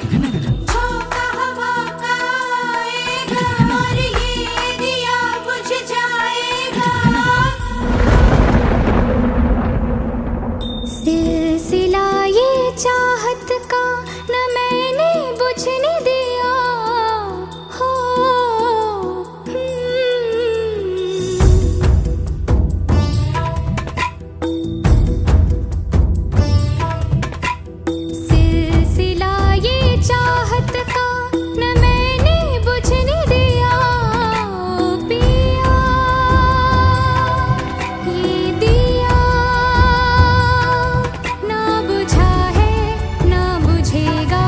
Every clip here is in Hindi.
झोंका हवा का आएगा और ये दिया बुझ जाएगा। सिलसिला ये चाहत का न मैंने बुझने दिया हो। सिलसिला ये चाहत का न मैंने बुझने दिया पिया। ये दिया ना बुझा है ना बुझेगा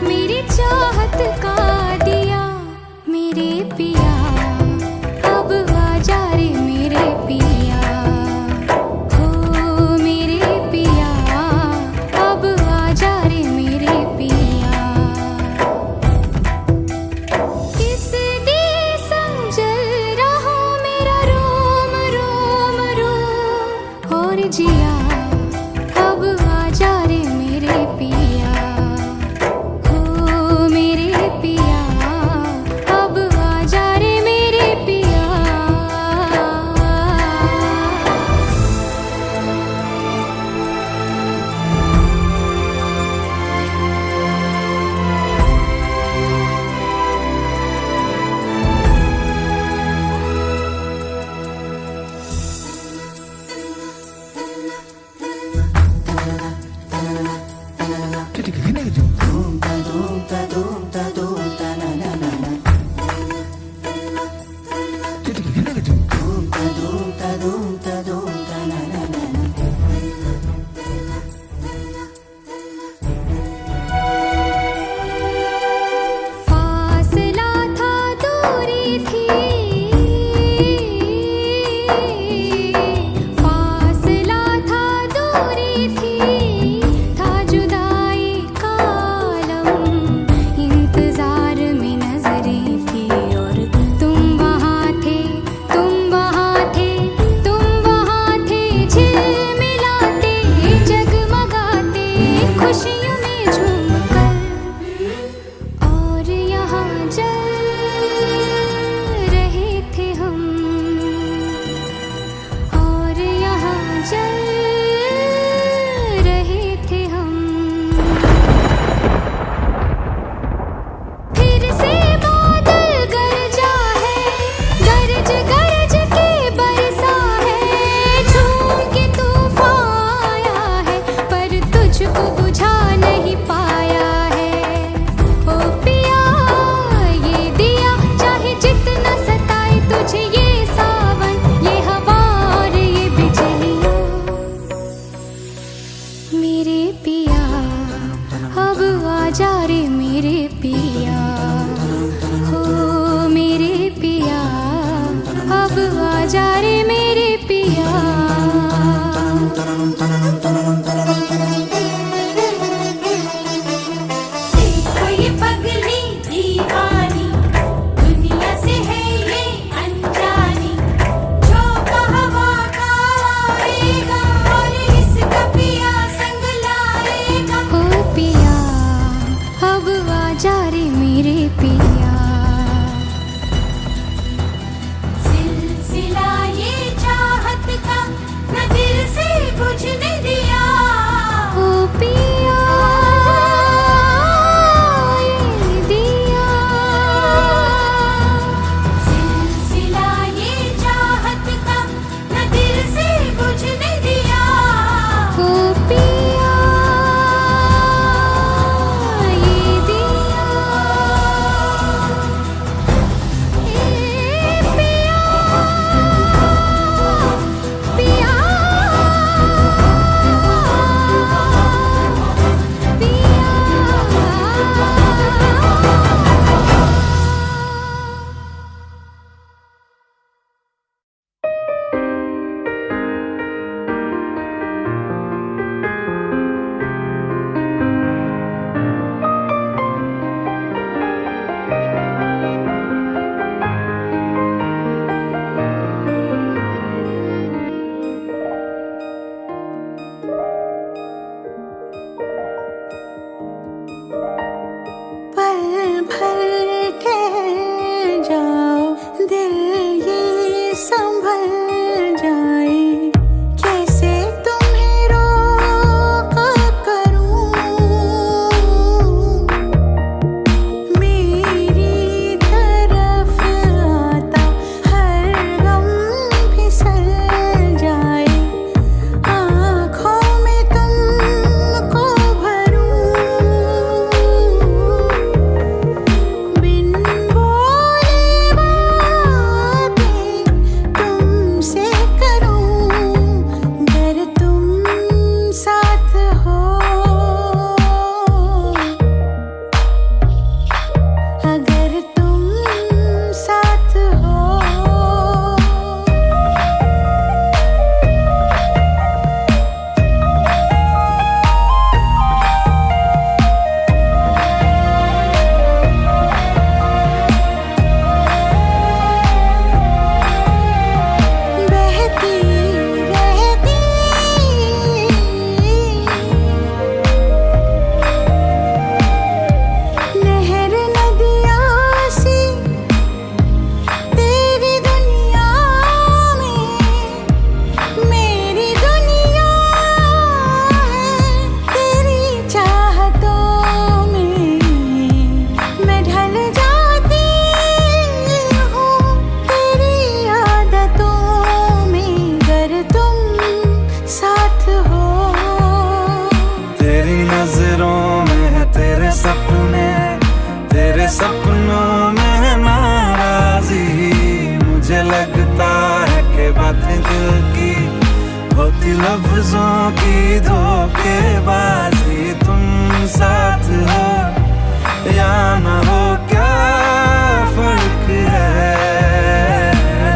मेरी चाहत का दिया। मेरे पिया अब आजा रे मेरे पिया हो। मेरे पिया अब आजा रे मेरे पिया। किस दिए संजल रहा मेरा रोम रोम रोम और जिया। अब आजा रे मेरे पिया हो। मेरे पिया अब आजा रे मेरे पिया। फासला था दूरी थी। फासला था दूरी थी। था जुदाई का आलम इंतजार में नजरें थी। और तुम वहाँ थे तुम वहाँ थे तुम वहाँ थे झिलमिलाते जगमगाते खुशियों में झूमकर। और यहाँ जल रहे थे हम। और यहाँ जल रहे थे हम। फिर से बादल गरजा है गरज गरज के बरसा है। झूम के तूफान आया है पर तुझको बुझा नहीं पाया है। ओ पिया ये दिया चाहे जितना सताए तुझे ये सावन ये हवा और ये बिजलियाँ। मेरे पिया अब आजा रे मेरे पिया हो। मेरे पिया अब आजा रे मेरे पिया। देखो ये पगली दीवानी दुनिया से है ये अनजानी। झोंका हवा का आएगा और इसका पिया संग लाएगा। हो पिया अब आजा रे मेरे पिया। सिलसिला ये चाहत का न दिल से बुझने दिया ओ पिया। ये दिया सिलसिला ये चाहत का न दिल से बुझने दिया ओ पिया। ये दिया हो या ना हो, क्या फर्क है।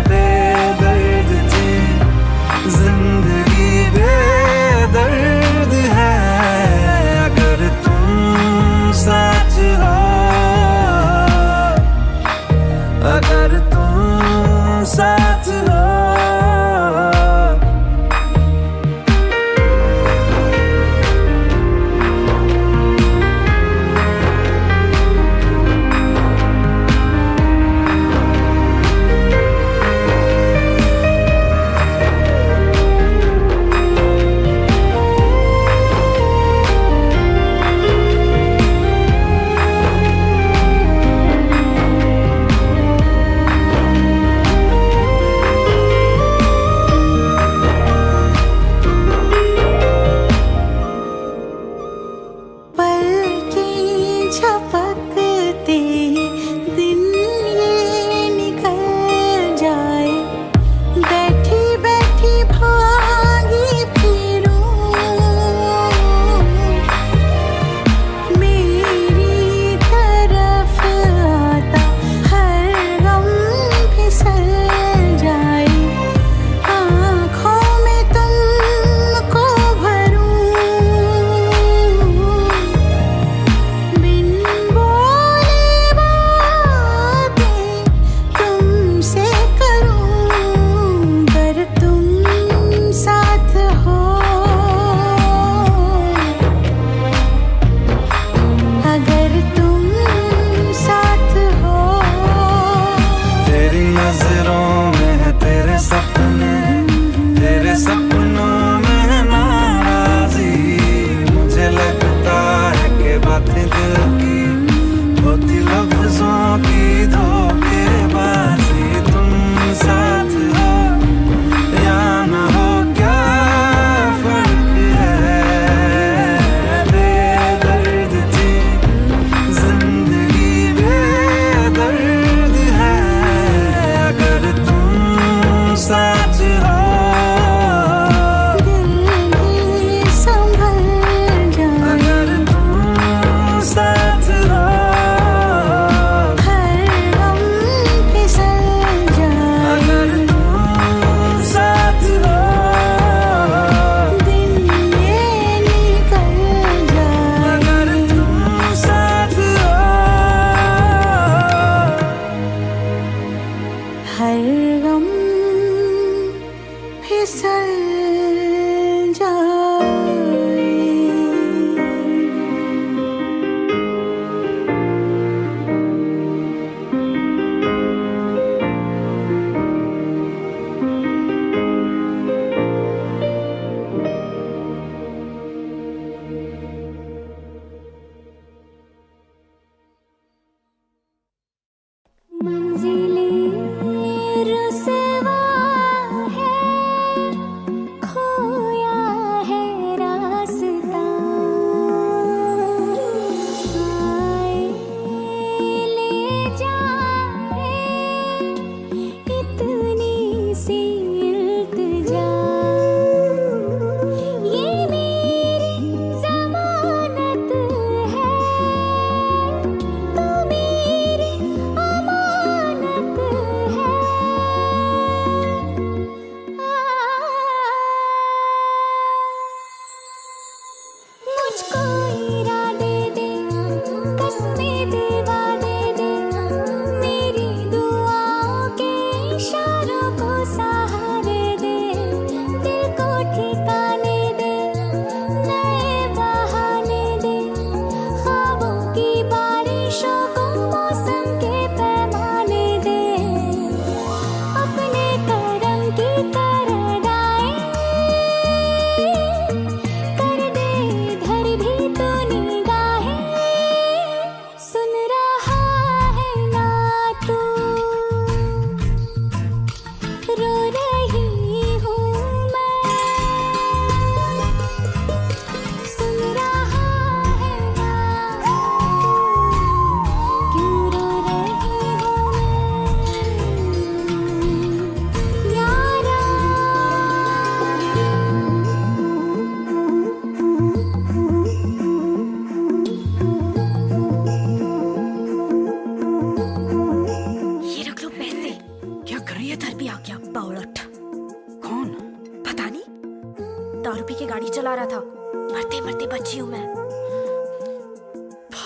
बेदर्द थी जिंदगी, बेदर्द है अगर तुम साथ हो, अगर तुम साथ हो। झपकते दिन ये निकल जाए, बैठी बैठी भागी फिरूं, मेरी तरफ आता हर गम फिसल जाए, आँखों में तुमको भरूं, बिन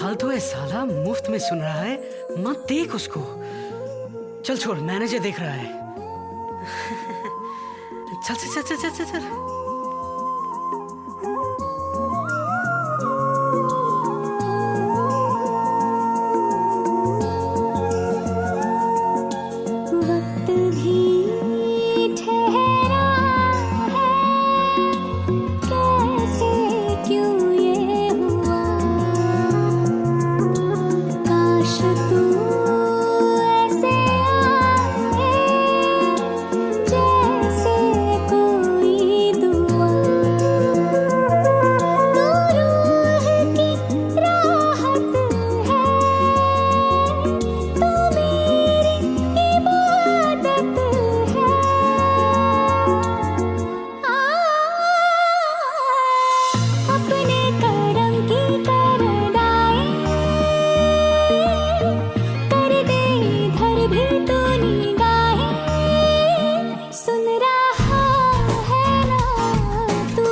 फालतू है साला, मुफ्त में सुन रहा है, मत देख उसको। चल छोड़, मैनेजर देख रहा है। चल चल चल चल चल चल। वक्त भी ठहरा है, कैसे क्यों ये हुआ, काश तू ऐसे आए जैसे कोई दुआ, तू रूह की राहत है, तू मेरी इबादत है। अपने करम की करदाई कर दे इधर भी तू निगाहें, सुन रहा है ना तू,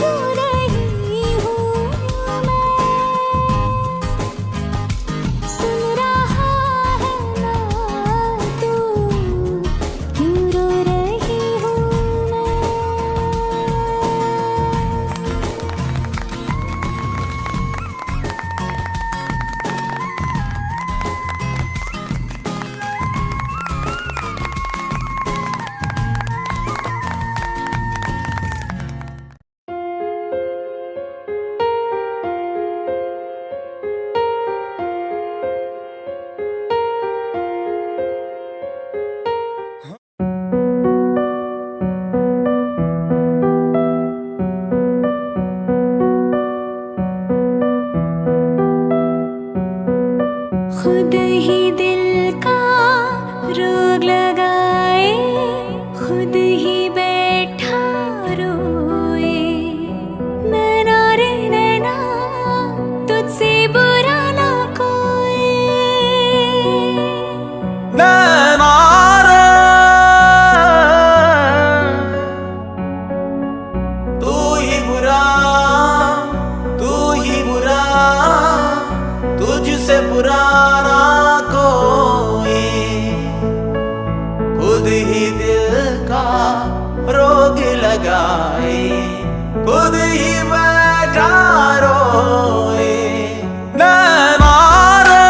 रो रही हूँ मैं, सुन रहा है ना तू, क्यों रो रही हूँ मैं। खुद ही दिल का रोग लगाए, खुद ही बैठा रोए, नैना रे नैना तुझसे बुरा ना कोई। नैना रे, तू ही बुरा, तू ही बुरा, तुझसे बुरा ना कोई, खुद ही दिल का रोग लगाए, खुद ही बैठा रोए। नैना रे,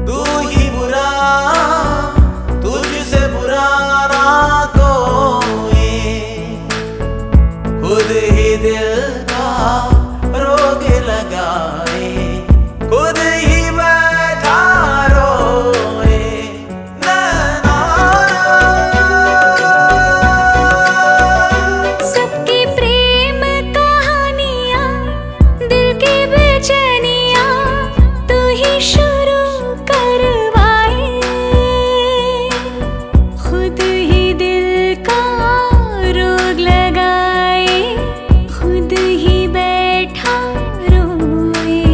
तू ही बुरा, तुझसे बुरा ना कोई, खुद ही दिल का रोग लगाए, खुद ही बैठा रोए। नैना सबकी प्रेम कहानियाँ, दिल की बेचैनियाँ तू ही शुरू करवाए, खुद ही दिल का रोग लगाए, खुद ही बैठा रोए।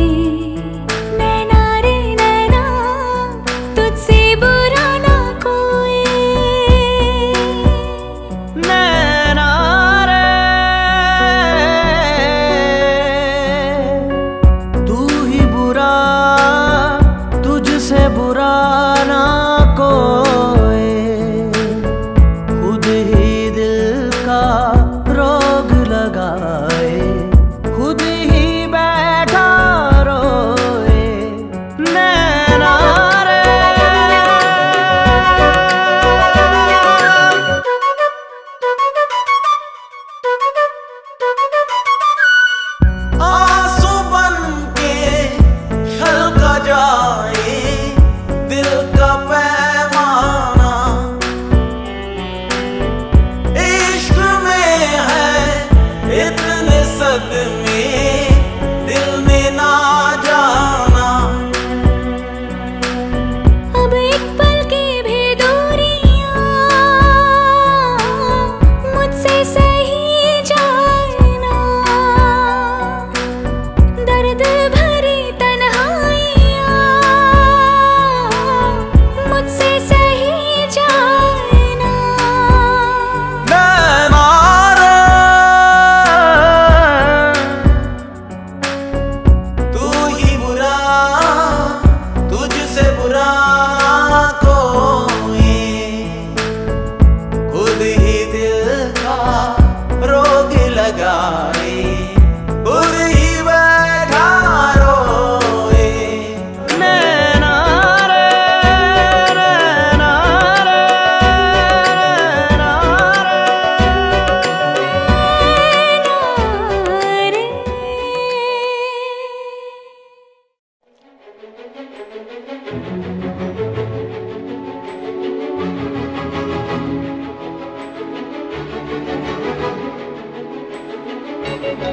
सांस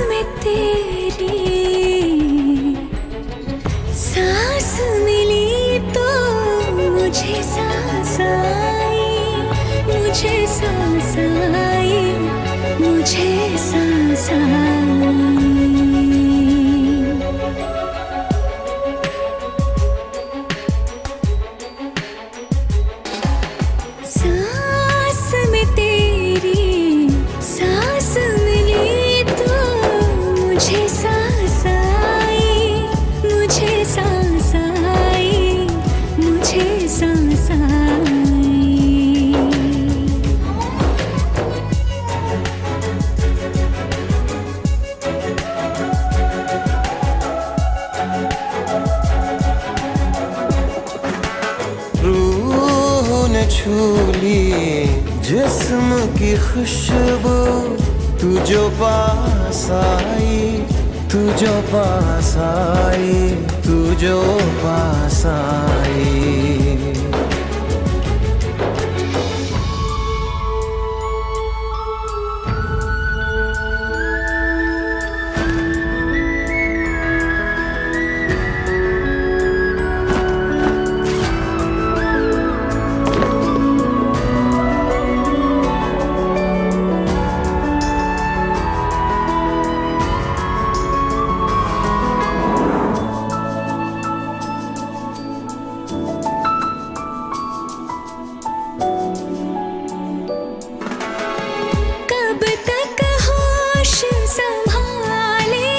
में तेरी सांस मिली तो मुझे सांस आई, मुझे सांस आई, मुझे सांस आई। सांस में तेरी सांस मिली तो मुझे सांस आई, मुझे सांस आई, मुझे सांस आई। रूह ने छू ली जिस्म की खुशबू, तू जो पास आई, तू जो पास आई, तू जो पास आई। कब तक होश संभाले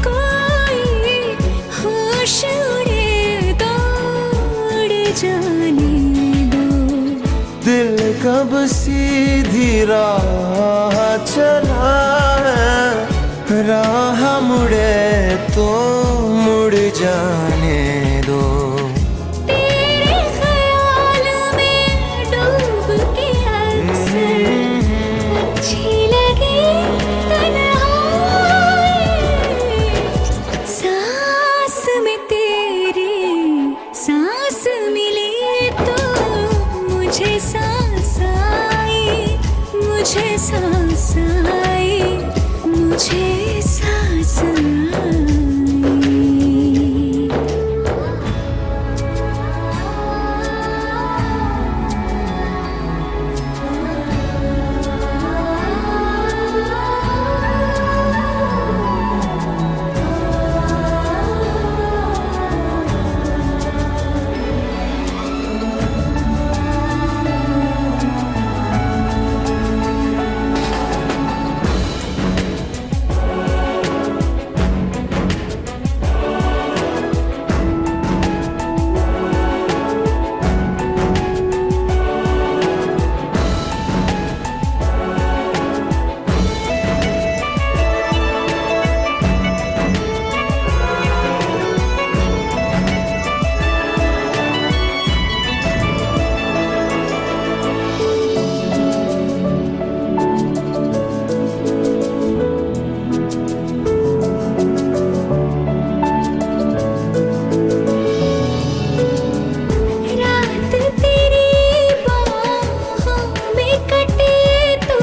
कोई, होश उड़े तो उड़ जाने दो। दिल कब सीधी राह चला है, राह मुड़े तो मुड़ जाने दो। तेरे ख्याल में डूब के अक्सर अच्छी लगी तन्हाई। सांस में तेरी सांस मिली तो मुझे सांस आई, मुझे सांस आई, मुझे सांस आई। रात तेरी बाहों में कटे तो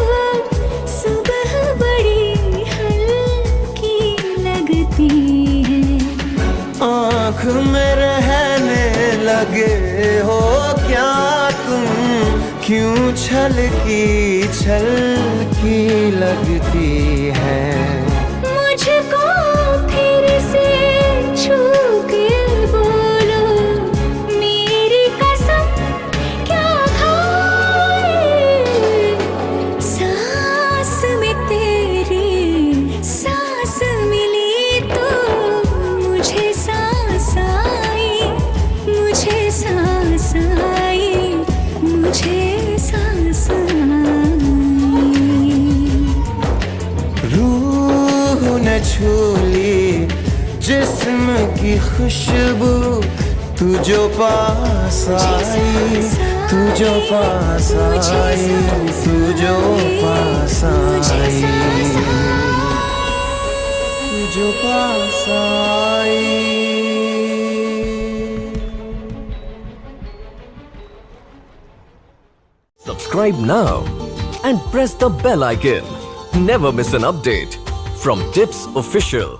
सुबह बड़ी हल्की लगती है। आँख में रहने लगे हो क्या तुम, क्यों छलकी लगती है। मुझको फिर से छू के बोलो, मेरी कसम क्या खाए। सांस में तेरी सांस मिली तो मुझे सांस आई, मुझे सांस आई, मुझे सांस आई। रूह ने छू ली जिस्म की खुशबू, तू जो पास आई, तू जो पास आई, तू जो पास आई, तू जो पास आई। Subscribe now and press the bell icon. Never miss an update from Tips Official.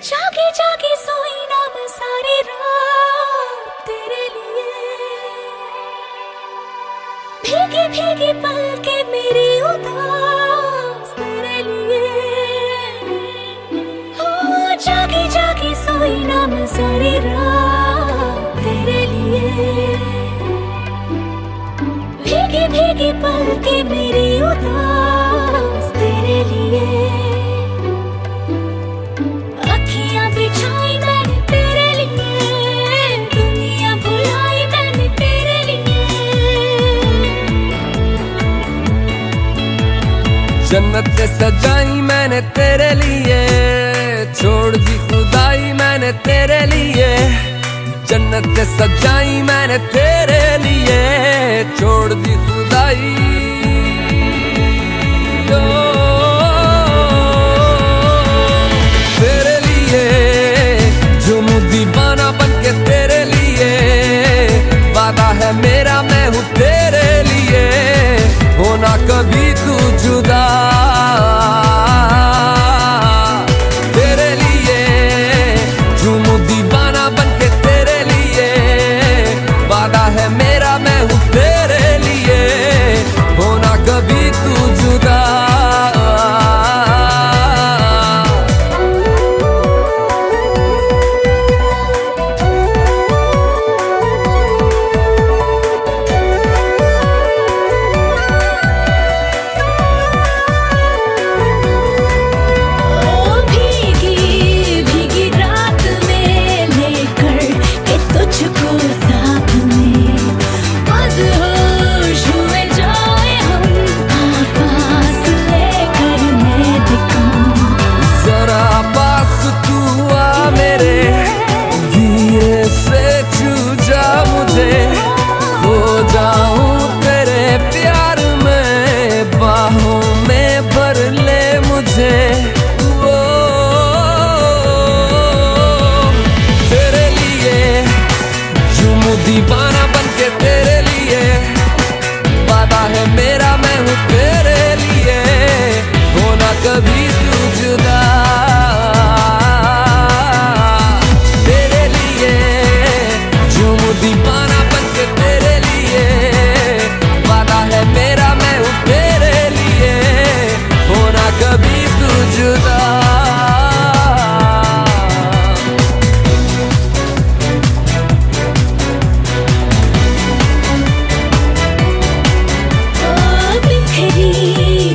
जागे जागे सोई ना मैं सारी रात तेरे लिए, भीगी भीगी पलके मेरी उदास तेरे लिए। ओ जागे जागे सोई ना मैं सारी रात तेरे लिए, भीगी भीगी पलके मेरी उदास तेरे लिए। बिछाई मैंने तेरे लिए, दुनिया भुलाई मैंने तेरे लिए। जन्नत सजाई मैंने तेरे लिए, छोड़ दी खुदाई मैंने तेरे लिए। जन्नत सजाई मैंने तेरे लिए, छोड़ दी खुदाई। दीवाना बनके तेरे लिए, वादा है मेरा मैं हूँ तेरे लिए, होना कभी तू जुदा। तेरे लिए झूमू दीवाना बनके तेरे लिए, वादा है मेरा मैं हूँ तेरे लिए, होना कभी तू जुदा। दीवाना बनके तेरे लिए, वादा है मेरा मैं हूँ तेरे लिए, होना कभी तू जुदा। तेरे लिए झूमू दीवाना बनके तेरे लिए, वादा है मेरा मैं हूँ तेरे लिए, होना कभी तू जुदा।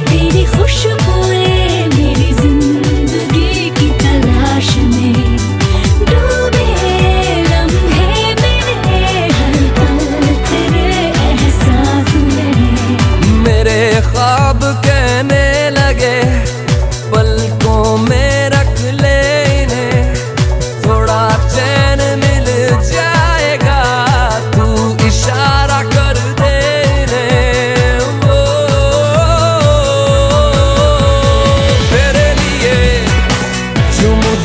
तेरी खुशबुएं मेरी जिंदगी की तलाश में, डूबे लम्हे मेरे हर पल तेरे एहसास में। मेरे ख्वाब कहने लगे पलकों में रख ले इन्हें, थोड़ा चैन मिल जाएगा तू इशारा कर दे इन्हें।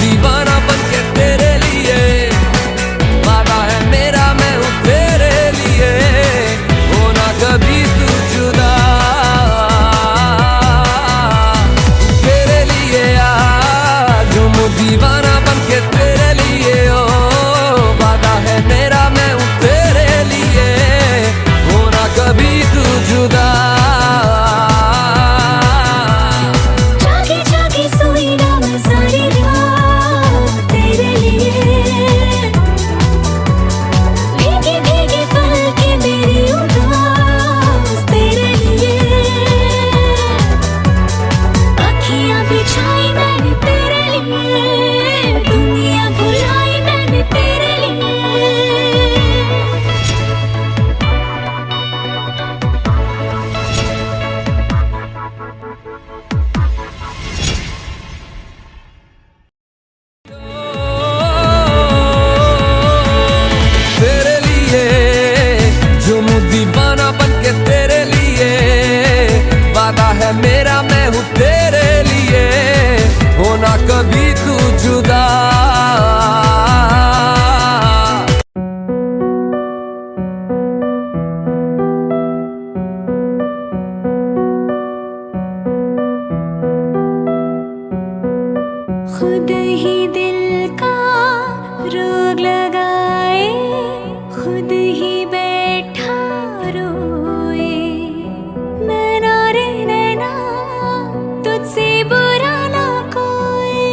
दीवाना बनके तेरे लिए, वादा है मेरा मैं हूँ तेरे लिए, होना कभी तू जुदा। तेरे लिए आज हूँ दीवाना बनके तेरे लिए, ओ वादा है मेरा मैं हूँ तेरे लिए, होना कभी तू जुदा। जागी जागी सोई ना मैं सारी रात तेरे लिए, भीगी भीगी पलके मेरी उदास तेरे लिए। अखियाँ बिछाई मैंने तेरे लिए, ही दिल का रोग लगाए, खुद ही बैठा रोए। नैना रे नैना, तुझसे बुरा ना कोई।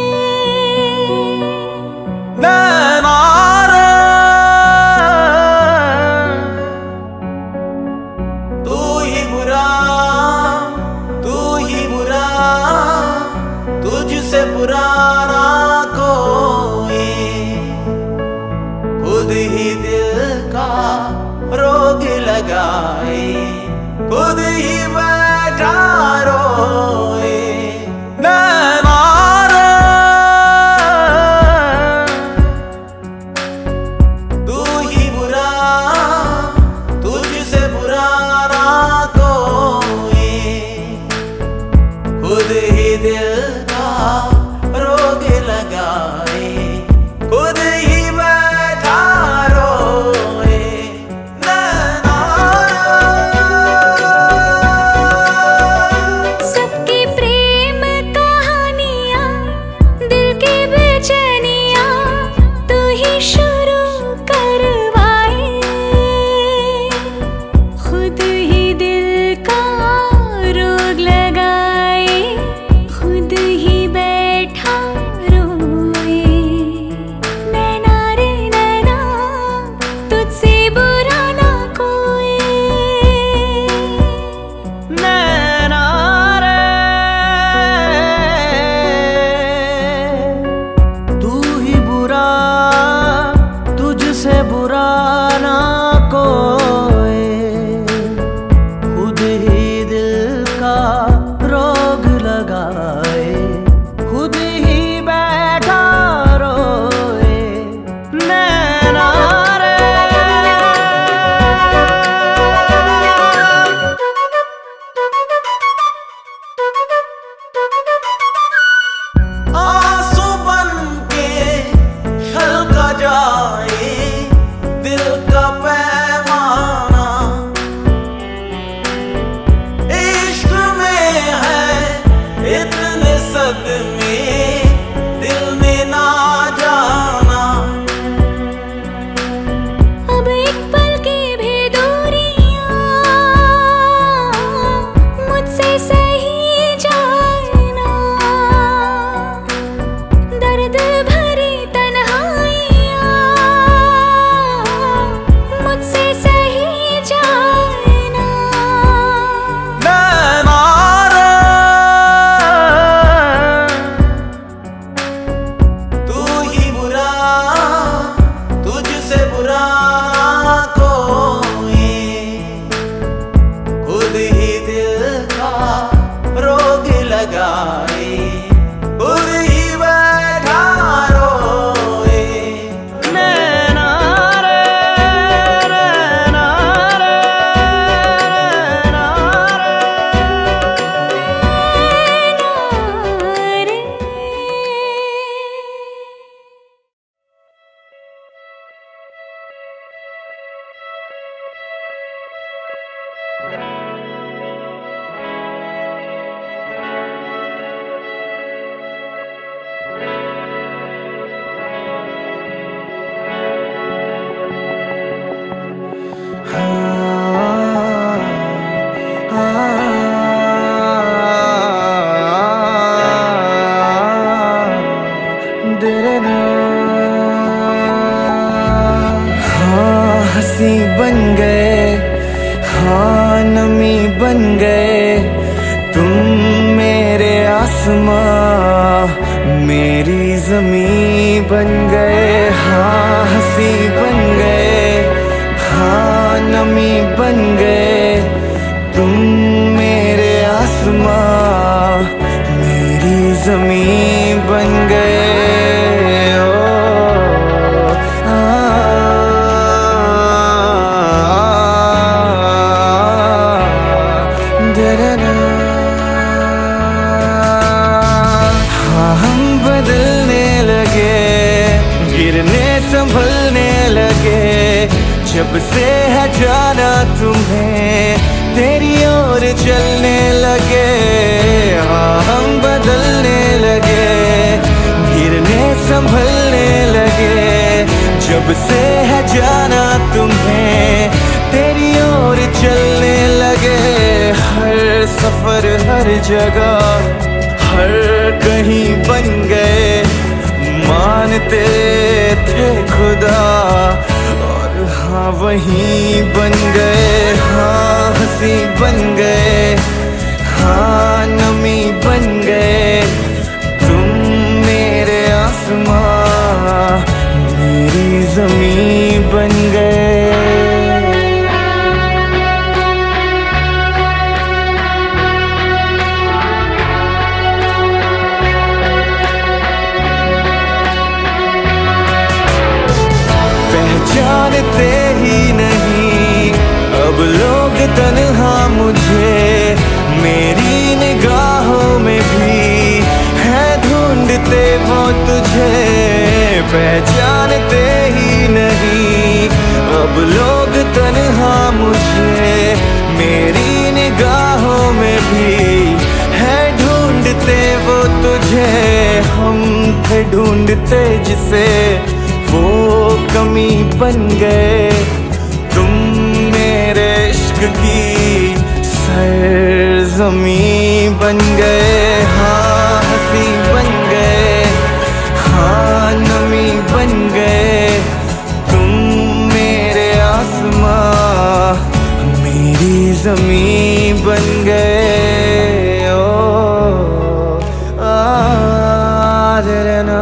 नैना रे, तू ही बुरा, तू ही बुरा, तुझसे बुरा ना कोई। खुद ही दिल का रोग लगाए, खुद ही बैठा रोए। नैना रे, तू ही बुरा, तुझसे बुरा ना कोई। खुद ही दिल का रोग लगाए, खुद ही बैठा रोए। नैना सबकी प्रेम कहानियाँ, दिल की बेचैनियाँ, तू ही शुरू करवाए। खुद ही दिल का रोग लगाए, खुद ही बैठा रोए। नैना रे नैना, तुझसे बुरा ना कोई। नैना रे, तू ही बुरा, तुझसे बुरा ना कोई। खुद ही दिल का रोग लगाए, खुद ही बैठा रोए। नैना रे, आंसू बन के छलका जाए दिल का पैमाना। इश्क में है इतने सदमे, दिल ने ना जाना। अब एक पल की भी दूरियां मुझसे सही जाना। दर्द भरी तन्हाइयां मुझसे सही जाना। नैना रे, तू ही बुरा, तुझसे बुरा कोई। खुद ही दिल का रोग लगाए, खुद ही बैठा रोए। नैना रे, नैना रे, नैना रे। हाँ, हंसी बन गए, हाँ नमी बन गए तुम मेरे आसमां, मेरी जमीन बन गए। हाँ, हंसी बन गए, हाँ नमी बन गए तुम मेरे आसमां, मेरी जमीन बन गए। हाँ, हम बदलने लगे, गिरने संभलने लगे, जब से है जाना तुम्हें तेरी ओर चलने लगे। हाँ, हम बदलने लगे, गिरने संभलने लगे। जब से है जाना तुम्हें तेरी ओर चलने लगे। हर सफर हर जगह हर कहीं बन गए। मानते थे खुदा और हाँ वहीं बन गए। हाँ हंसी बन गए, हाँ नमी बन गए। तुम मेरे आसमां मेरी ज़मीं बन गए। पहचानते ही नहीं अब लोग तन्हा मुझे। मेरी निगाहों में भी है ढूंढते वो तुझे। पहचानते ही नहीं अब लोग तन्हा मुझे। मेरी निगाहों में भी है ढूंढते वो तुझे। हम थे ढूंढते जिसे वो कमी बन गए। तुम मेरे इश्क की सरज़मीं बन गए। हाँ हंसी बन गए, हाँ नमी बन गए। तुम मेरे आसमां मेरी ज़मीं बन गए। ओ ना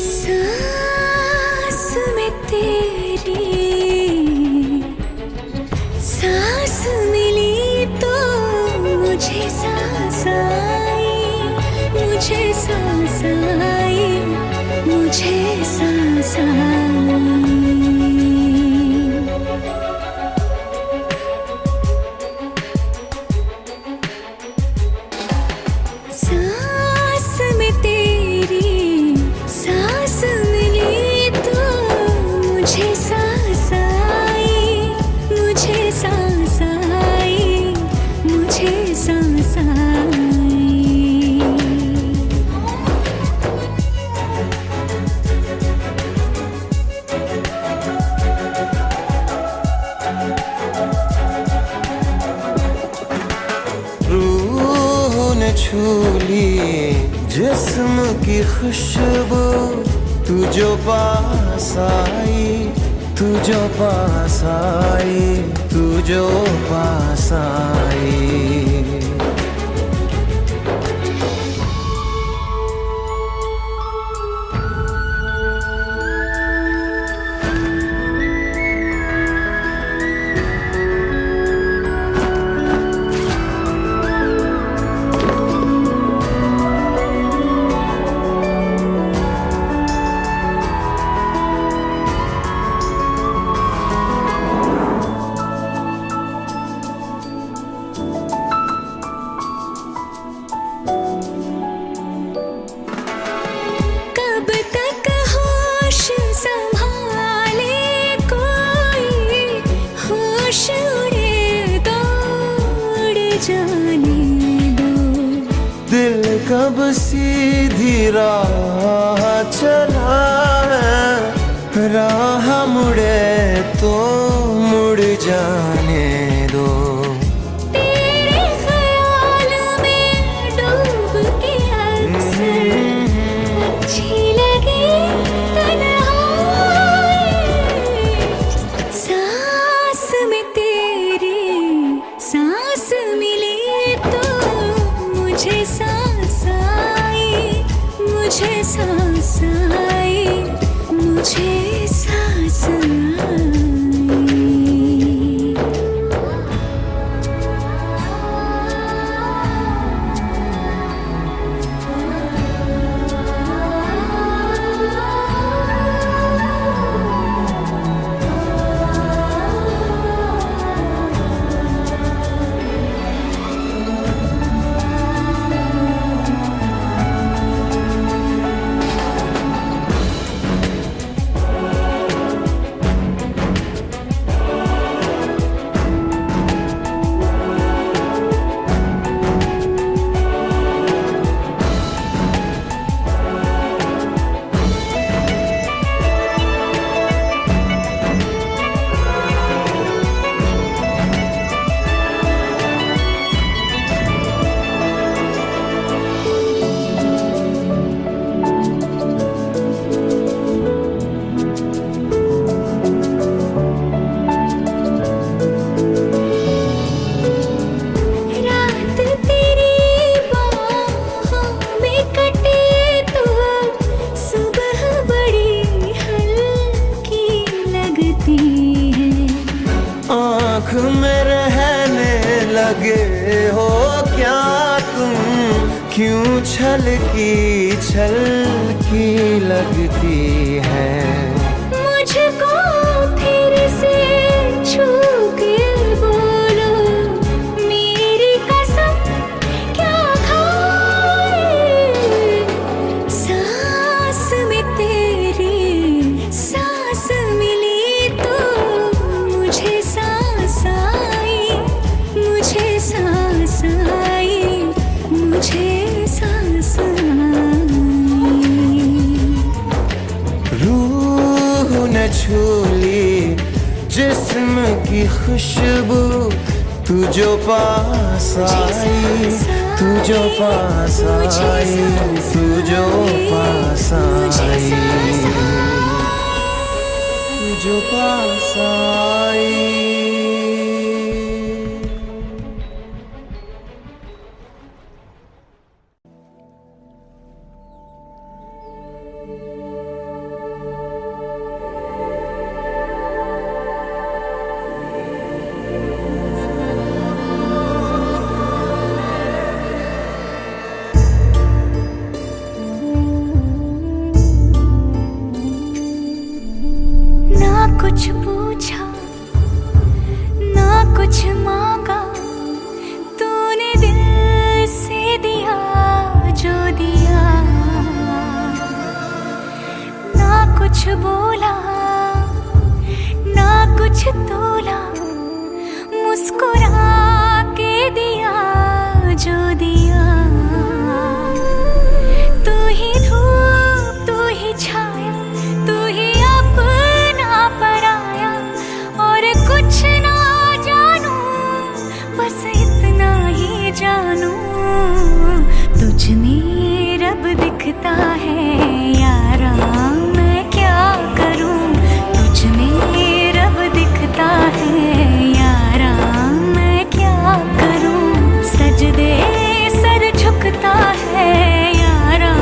सांस में तेरी सांस मिली तो मुझे सांस आई। मुझे सांस आई, मुझे सांस आई। सांस में तेरी सांस मिली तो मुझे सांस आई। मुझे सांस आई, मुझे सांस आई। रूह ने छू ली जिस्म की खुशबू। तू जो पास आई, तू जो पास आई, तू जो पास आई। दिल कब सीधी राह चला है, राह मुड़े तो मुड़ जाने दो। तेरे ख्याल में डूब के अक्सर अच्छी लगी तन्हाई, सांस में तेरी सांस मिली तो मुझे सांस आई, मुझे सांस आई, मुझे सांस आई। आँख में रहने लगे हो क्या तुम, क्यों छलकी लगती है। मुझको फिर से छू के बोलो मेरी कसम क्या खाए, सांस में तेरी सांस मिली तो मुझे सांस आई, मुझे सांस आई, मुझे सांस आई। रूह ने छू ली जिस्म की खुशबू, तू जो पास आई, तू जो पास आई, तू जो पास आई, तू जो पास आई। कुछ पूछा ना कुछ मांगा, तूने दिल से दिया जो दिया, ना कुछ बोला ना कुछ तोला, मुस्कुरा के दिया जो दिया। तू ही धूप तू ही छाया, तू ही अपना पराया, और कुछ ना जानू बस इतना ही जानू, तुझ में रब दिखता है यारा, मैं क्या करूं, तुझ में रब दिखता है यारा, मैं क्या करूं, सजदे सर झुकता है यारा,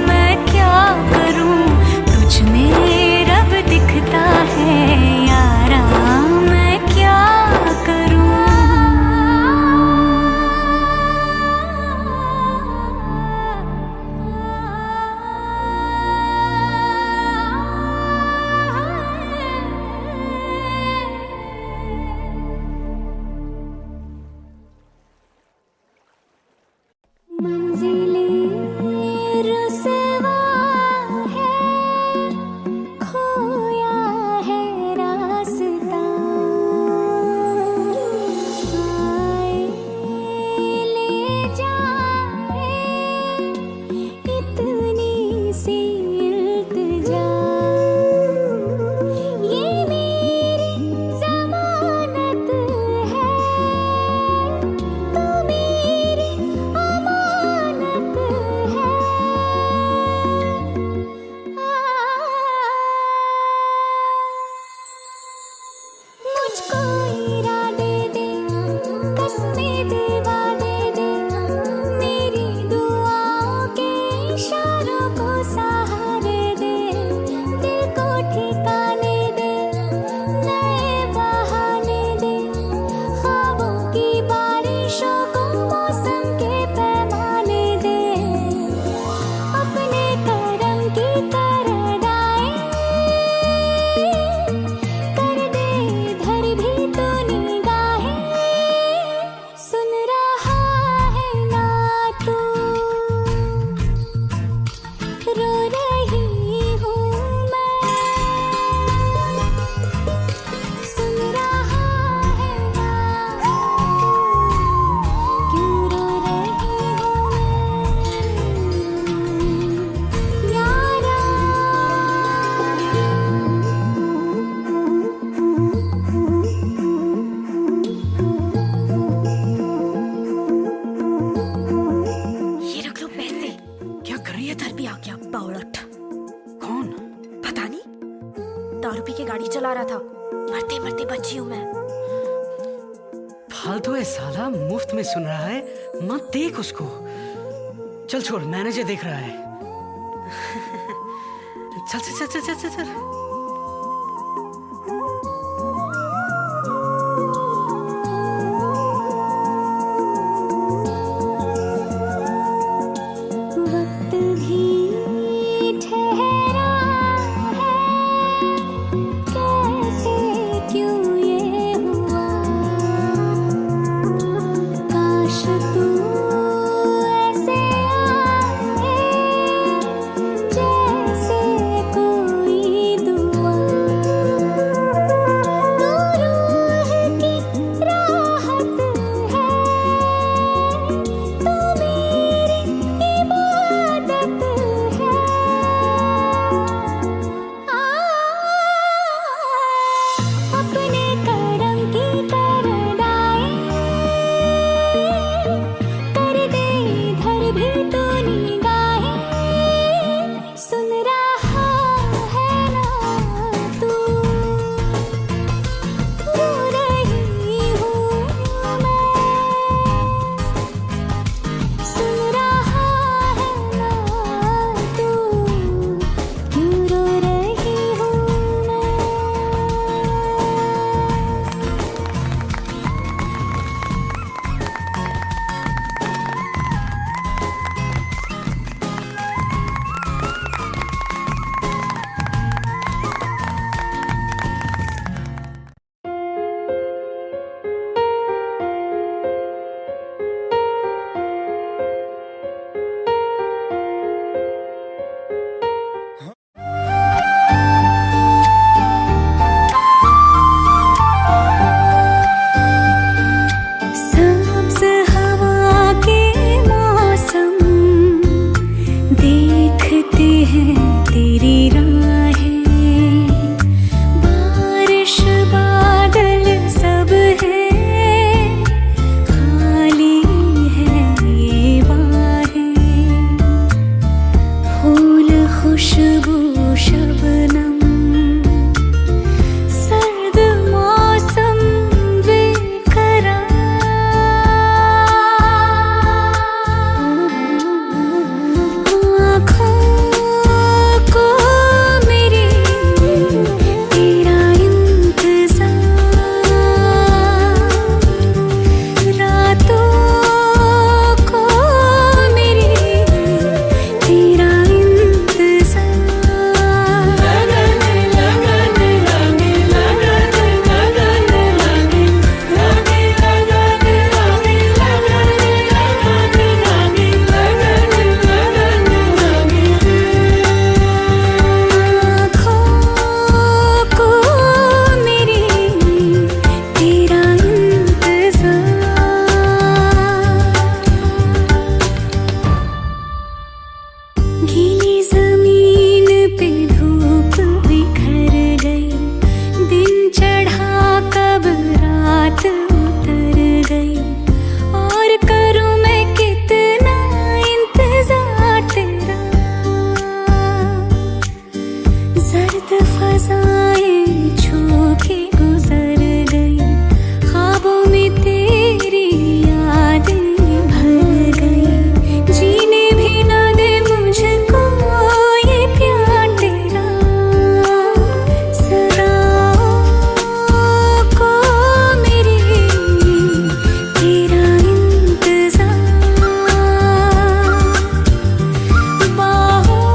मैं क्या करूं, तुझ में रब दिखता है यारा, मैं क्या करूं। मंजिलें रुसवा है, खोया है रास्ता, आए ले जाए गाड़ी चला रहा था। मरते मरते बची हूँ मैं। फालतू है साला, मुफ्त में सुन रहा है, मत देख उसको। चल छोड़, मैनेजर देख रहा है। चल चल चल चल चल चल। वक्त भी ठहरा है, कैसे क्यों ये हुआ। काश तू ऐसे आए जैसे कोई दुआ। तू रूह की राहत है, तू मेरी इबादत है। अपने करम की करदाई कर दे इधर भी तू निगाहें। सुन रहा है ना तू, रो रही हूँ मैं। सुन रहा है ना तू, क्यों रो रही हूँ मैं। सब्ज़ हवा के मौसम देखते हैं तेरी राहें। बारिश बादल सब है, खाली है ये बाहें। फूल खुशबू शबनम, सर्द मौसम आँखों को मेरी तेरा इंतज़ार। रातों को मेरी तेरा इंतज़ार। आँखों को मेरी तेरा इंतज़ार। गीली ज़मीन पे धूप बिखर गई, दिन चढ़ा कब रात उतर गई। और करूँ मैं कितना इंतज़ार तेरा। जर्द फज़ाएं छू के गुजर गई, ख्वाबों में तेरी यादें भर गई। जीने भी ना दे मुझको ये प्यार तेरा। सदाओं को मेरी तेरा इंतज़ार। बाहों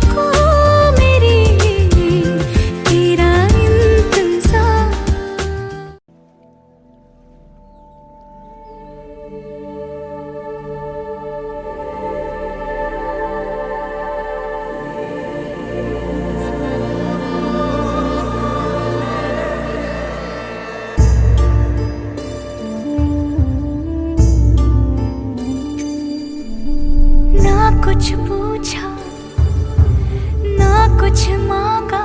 को मेरी तेरा इंतज़ार। ना कुछ पूछा ना कुछ मांगा,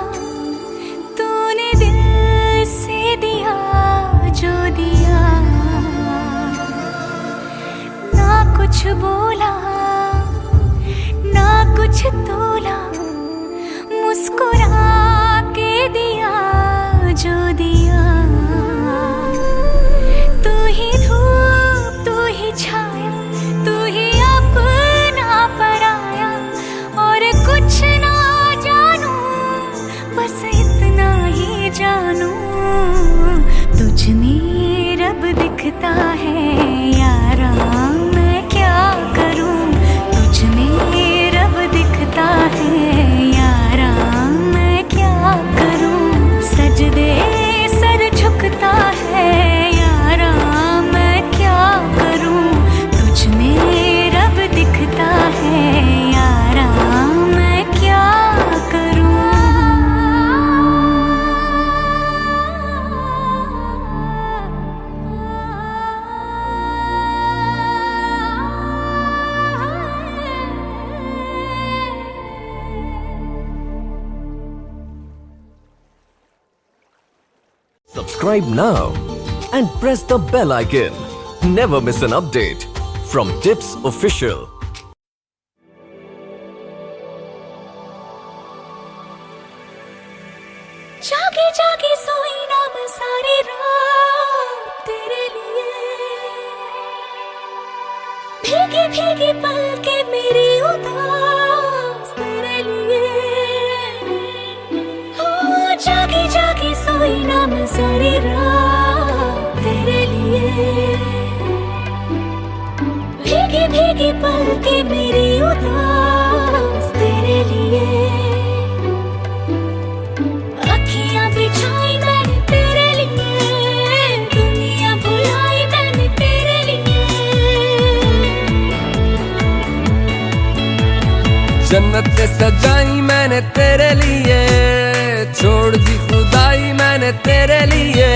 तूने दिल से दिया जो दिया। ना कुछ बोला ना कुछ तोला, मुस्कुरा के दिया जो दिया, तू ही धूप तू ही छाया, तू ही अपना पराया, और कुछ ना जानू बस इतना ही जानू, तुझ में रब दिखता है यारा, मैं क्या करूं, तुझ में रब दिखता है यारा, मैं क्या करूं, सजदे सर झुकता है यारा, मैं क्या करूं, तुझ में रब दिखता है यारा, मैं क्या करूं। Subscribe now and press the bell icon. Never miss an update from Tips Official. जागे जागे सोई ना मैं सारी रात तेरे लिए, भीगी भीगी पलके मेरी उदास तेरे लिए, हो जागे जागे सोई ना मैं सारी रात तेरे लिए, भीगी भीगी पलके मेरी उदास तेरे लिए, अखियां बिछाई मैंने तेरे लिए, दुनिया भुलाई मैंने तेरे लिए, जन्नत सजाई मैंने तेरे लिए, छोड़ दी खुदाई मैंने तेरे लिए,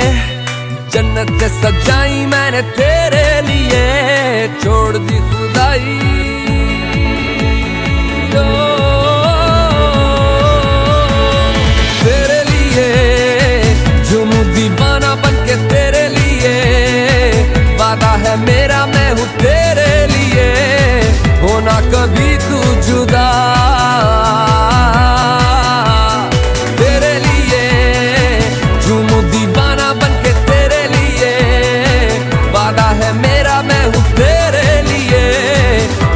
जन्नत सजाई मैंने तेरे लिए, छोड़ दी खुदाई, ओ, तेरे लिए झूमूं दीवाना बनके तेरे लिए, वादा है मेरा मैं हूँ तेरे लिए, होना कभी तू जुदा, तेरे लिए झूमूं दीवाना बनके तेरे लिए, वादा है मेरा मैं हूँ तेरे लिए,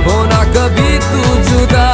होना कभी तू जुदा।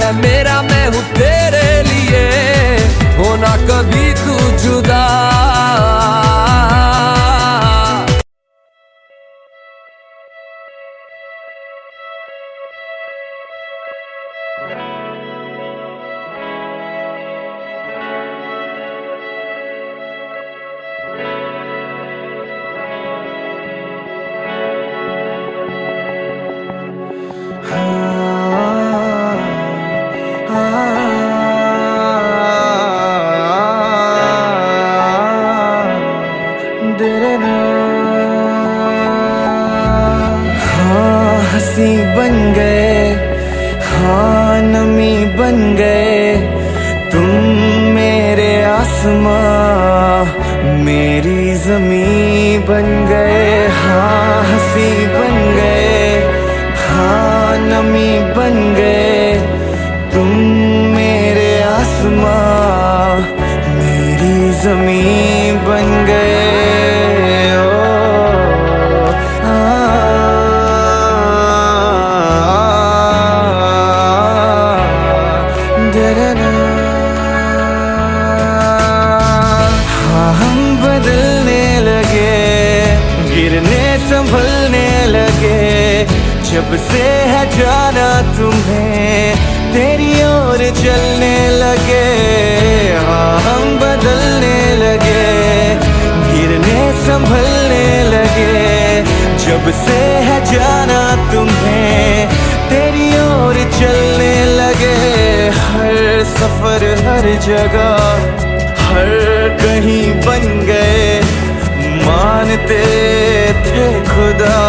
है मेरा मैं हूँ तेरे लिए, होना कभी तू जुदा। हाँ हंसी बन गए, हाँ नमी बन गए, तुम मेरे आसमां मेरी जमी बन गए। हाँ हंसी बन गए, हाँ नमी बन गए, तुम मेरे आसमां मेरी जमी बन गए। संभलने लगे जब से है जाना तुम्हें, तेरी ओर चलने लगे। हाँ हम बदलने लगे, गिरने संभलने लगे जब से है जाना तुम्हें, तेरी ओर चलने लगे। हर सफर हर जगह हर कहीं बन गए, मानते थे खुदा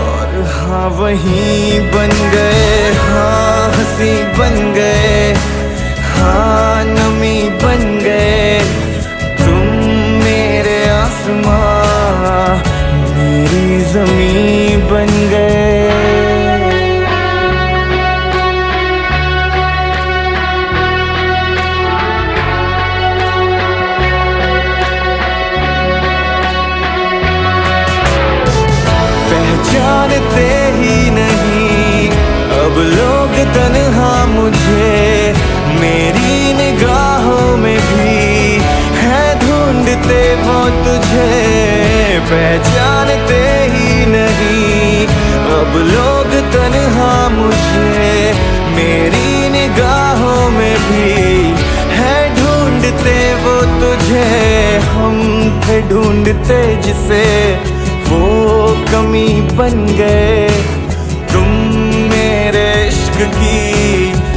और हाँ वहीं बन गए। हाँ हंसी बन गए, हाँ नमी बन गए, तुम मेरे आसमां मेरी जमी बन गए। जानते ही नहीं अब लोग तन्हा मुझे, मेरी निगाहों में भी है ढूंढते वो तुझे। पहचानते ही नहीं अब लोग तन्हा मुझे, मेरी निगाहों में भी है ढूंढते वो तुझे। हम थे ढूंढते जिसे वो कमी बन गए, तुम मेरे इश्क की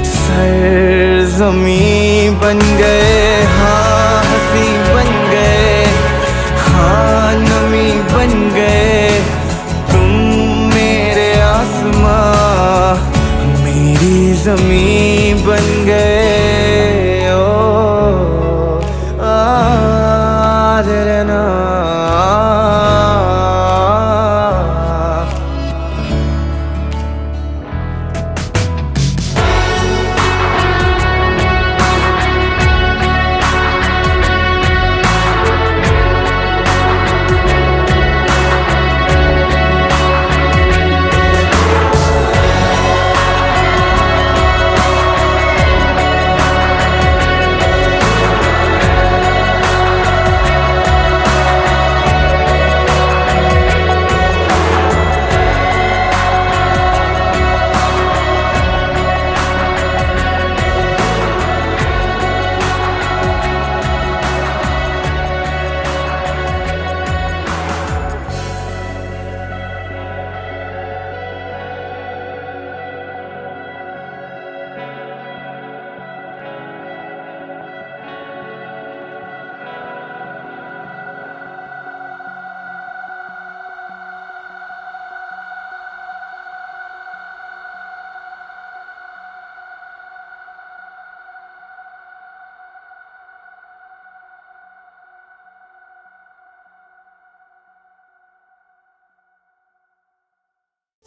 सरज़मीं बन गए। हाँ हंसी बन गए, हाँ नमी बन गए, तुम मेरे आसमां मेरी ज़मीं बन गए। ओ तेरे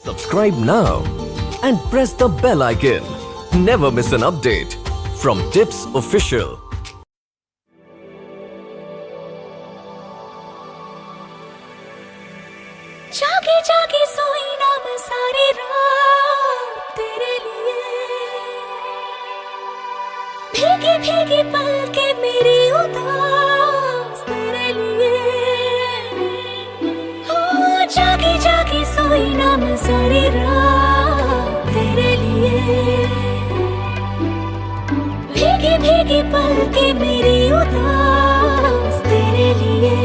Subscribe now and press the bell icon. Never miss an update from Tips Official. जागे जागे सोई ना मैं सारी रात तेरे लिए। भीगी पलके मेरी उदास तेरे लिए। हो जागी जागी सोई ना मैं सारी रात तेरे लिए। भीगी भीगी पलके मेरी उदास तेरे लिए।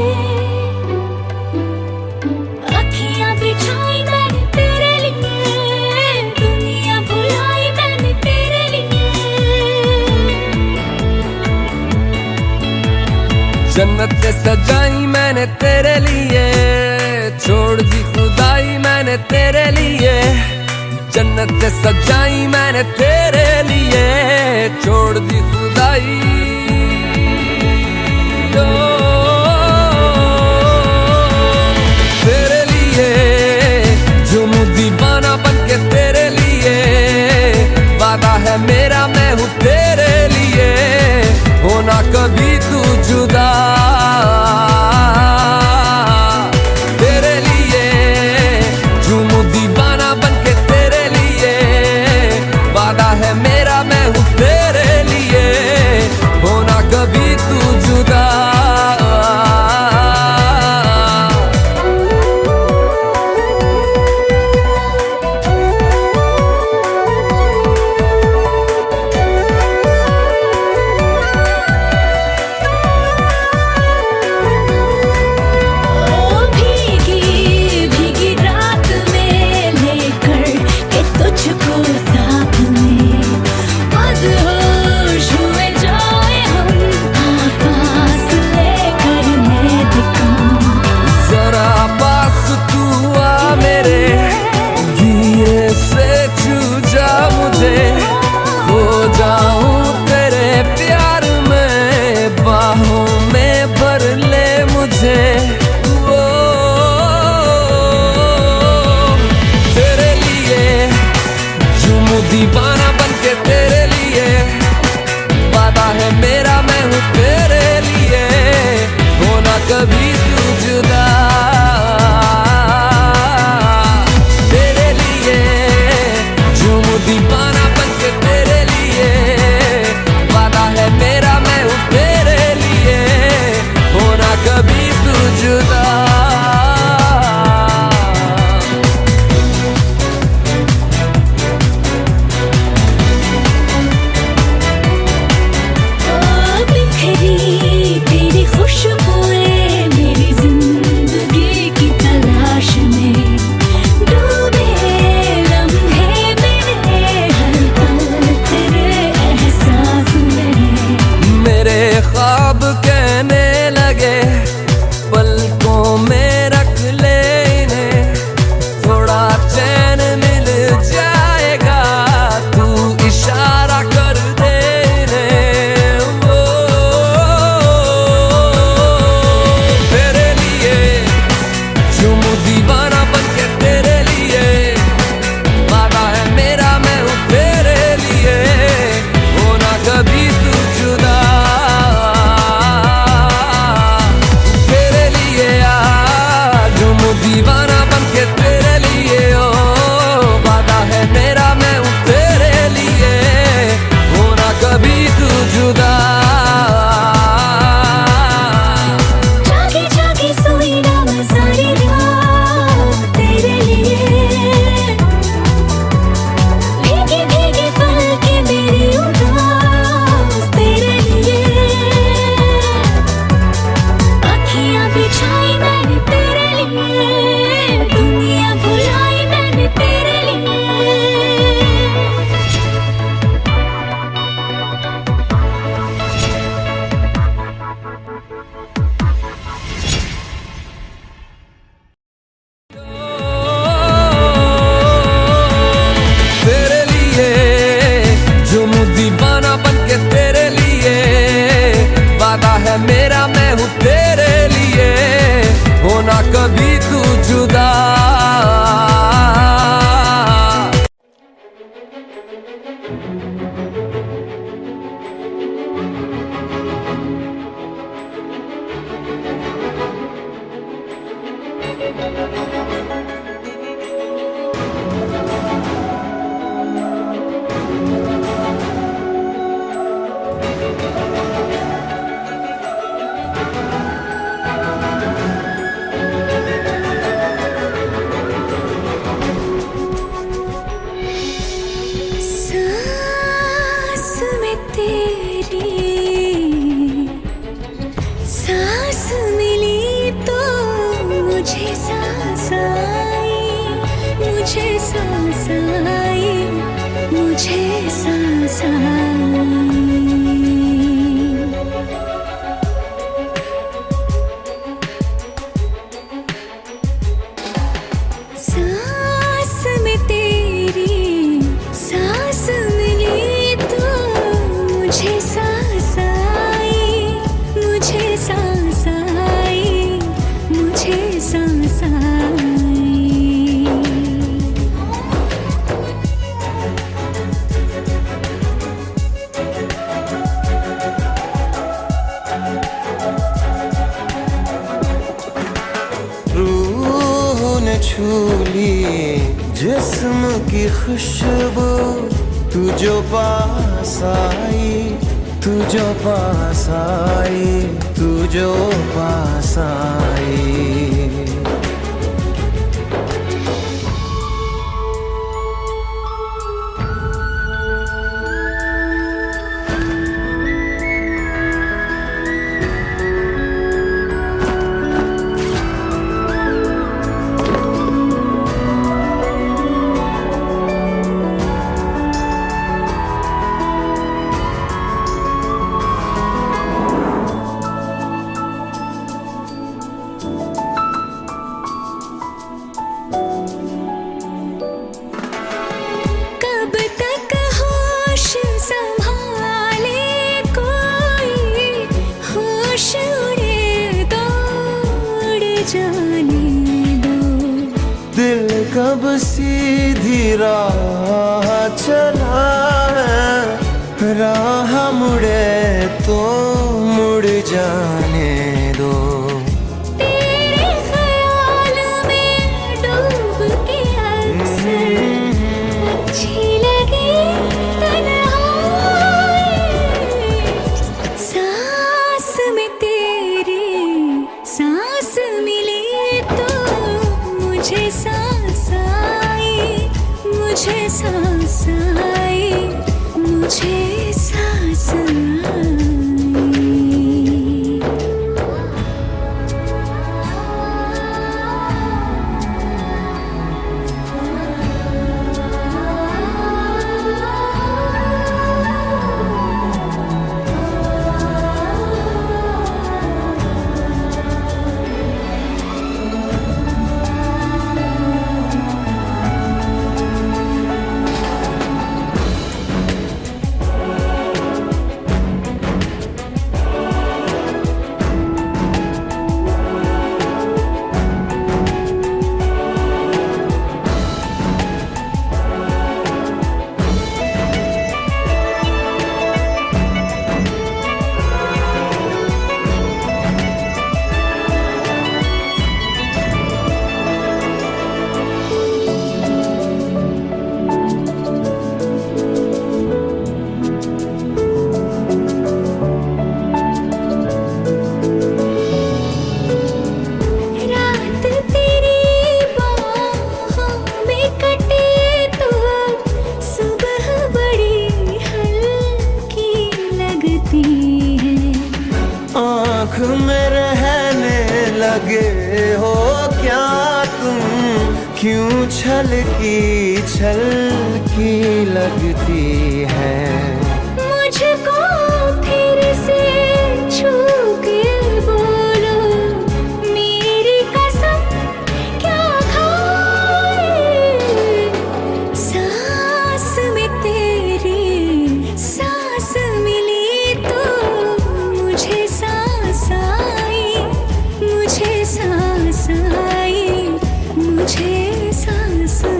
अखियां बिछाई मैंने तेरे लिए, दुनिया भुलाई मैंने तेरे लिए। जन्नत सजाई मैंने तेरे लिए, छोड़ दी खुदाई मैंने तेरे लिए। जन्नत सजाई मैंने तेरे लिए, छोड़ दी खुदाई। ओ, तेरे लिए झूमू दीवाना बनके तेरे लिए। वादा है मेरा मैं हूँ तेरे लिए, होना कभी तू जुदा। तेरे लिए झूमू दीवाना बनके तेरे लिए। वादा है मेरा मैं हूँ तेरे लिए, होना कभी तू जुदा। दीवाना बनके तेरे लिए। वादा है मेरा मैं हूँ तेरे लिए, होना कभी तू जुदा। तेरे लिए झूमू दीवाना बनके तेरे लिए। वादा है मेरा मैं हूँ तेरे लिए, होना कभी तू जुदा। सांस में तेरी सांस मिली तो मुझे सांस आई, मुझे सांस आई, मुझे सांस आई। रूह ने छू ली जिस्म की खुशबू, तू जो पास आई, तू जो पास आई, तू जो पास आई। कब तक होश संभाले कोई, होश उड़े तो उड़ जाने दो। दिल कब सीधी राह चला है, राह मुड़े तो मुड़ जाने दो। तेरे ख्याल में डूब के अक्सर अच्छी लगी तन्हाई। सांस में तेरी सांस मिली तो मुझे सांस आई, मुझे सांस आई, मुझे सांस आई। रात तेरी बाहों में कटे तो सुबह बड़ी हल्की लगती है। आँख में रहने लगे हो क्या तुम, क्यों छलकी लगती है। मुझको फिर से छू के बोलो, मेरी कसम क्या खाए। सांस में तेरी सांस मिली तो मुझे सांस आई, मुझे सांस आई, मुझे सांस आई।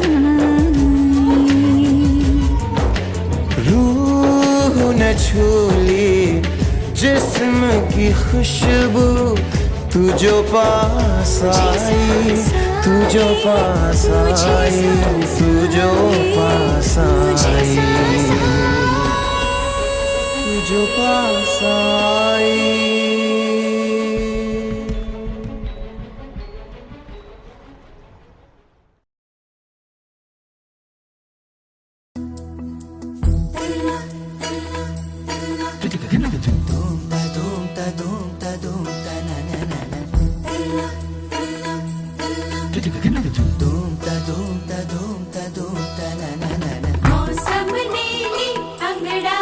रूह ने छू ली जिस्म की खुशबू, तू जो पास आई, तू जो पास आई, तू जो पास आई, तू जो पास आई। मौसम नीली अंगड़ा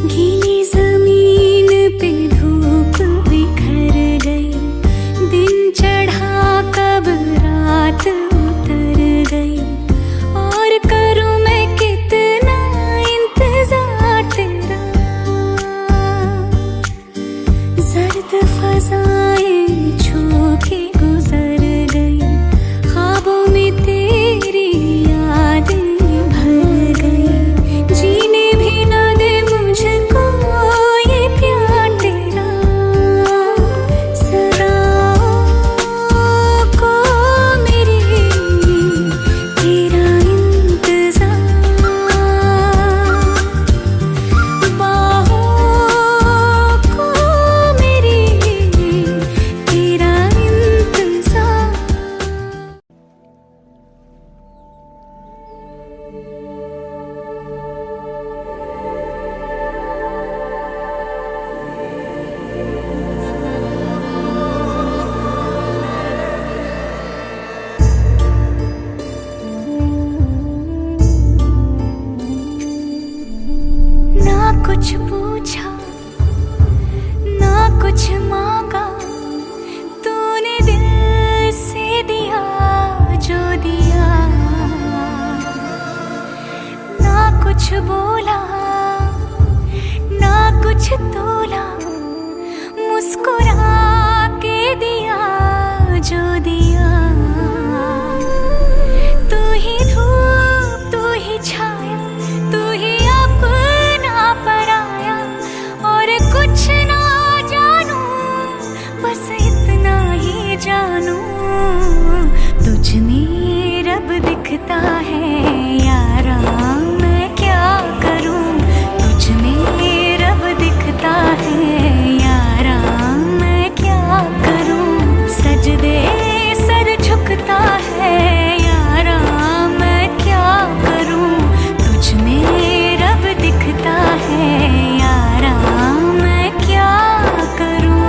गीली जमीन पे धूप बिखर गई, दिन चढ़ा कब रात उतर गई, और करूं मैं कितना इंतजार तेरा। जर्द फजाएं छू के गुजर गई, ख्वाबों में तेरी यादें भर गई, जीने भी ना दे मुझको ये प्यार तेरा। सदाओं को मेरी तेरा इंतजार, बाहों को मेरी तेरा इंतजार। ना कुछ पूछा ना कुछ मांगा, तूने दिल से दिया जो दिया। ना कुछ बोला ना कुछ तोला, मुस्कुरा के दिया जो दिया। तू ही धूप तू ही छाया, तू ही अपना पराया, और कुछ ना जानू बस इतना ही जानू, तुझ में रब दिखता है यारा, मैं क्या करूं। तुझ में रब दिखता है यारा, मैं क्या करूं। सजदे सर झुकता है यारा, मैं क्या करूं। तुझ में रब दिखता है यारा, मैं क्या करूं।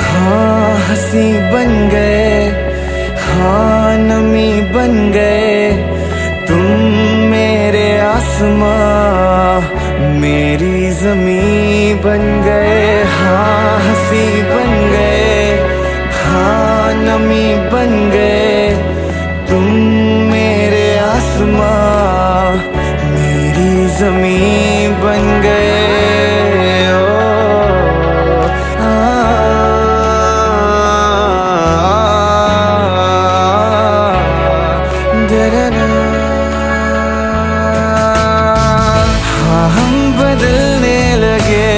हाँ हंसी बन गए, हाँ नमी बन गए, तुम मेरे आसमां मेरी ज़मीं बन गए। हाँ हंसी बन गए, हाँ नमी बन गए, तुम मेरे आसमां मेरी ज़मीं बन गए। हाँ हम बदलने लगे,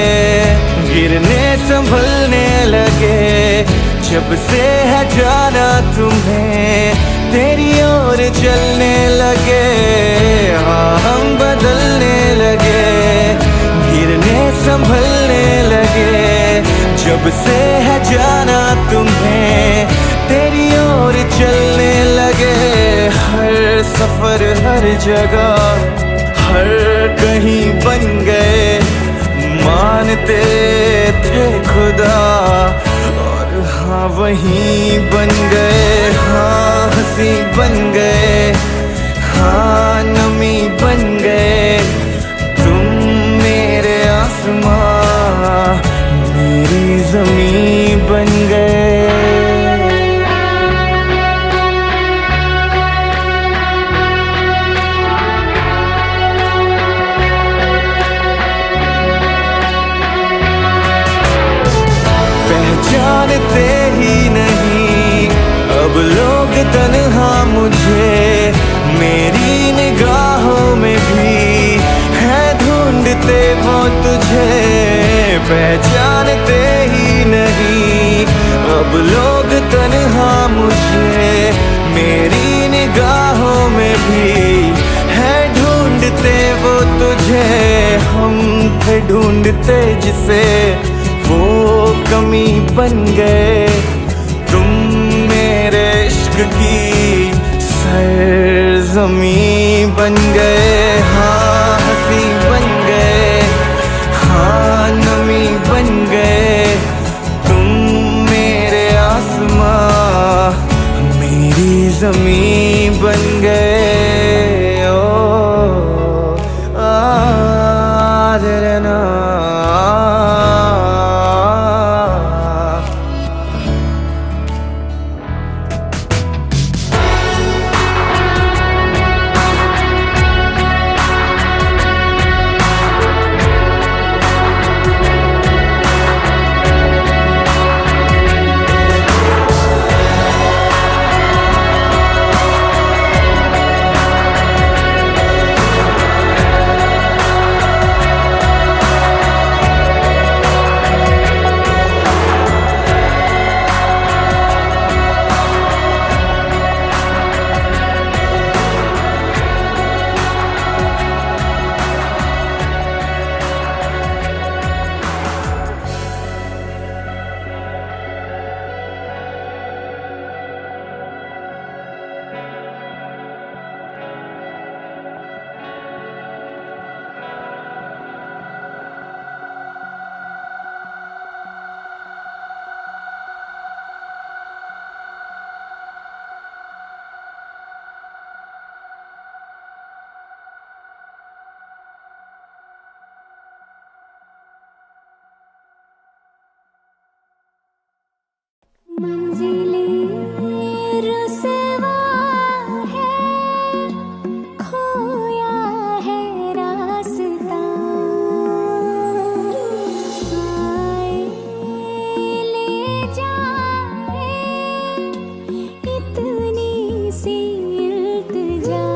गिरने संभलने लगे, जब से है जाना तुम्हें तेरी ओर चलने लगे। हाँ हम बदलने लगे, गिरने संभलने लगे, जब से है जाना तुम्हें तेरी ओर चलने लगे। हर सफर हर जगह हर कहीं बन गए, मानते थे खुदा और हाँ वहीं बन गए। हाँ हंसी बन गए, हाँ नमी बन गए, तुम मेरे आसमां मेरी ज़मीं बन गए। पहचानते ही नहीं अब लोग तन्हा मुझे, मेरी निगाहों में भी है ढूंढते वो तुझे, पहचानते ही नहीं अब लोग तन्हा मुझे। मेरी निगाहों में भी है ढूंढते वो तुझे, हम थे ढूंढते जिसे वो कमी बन गए। तुम मेरे इश्क की सरज़मीं बन गए, हाँ हंसी बन गए, हाँ नमी बन गए। तुम मेरे आसमां मेरी ज़मीं बन गए। ओ ना मंजिलें रुसवा है, खोया है रास्ता। आए ले जाए इतनी सी इल्तिजा,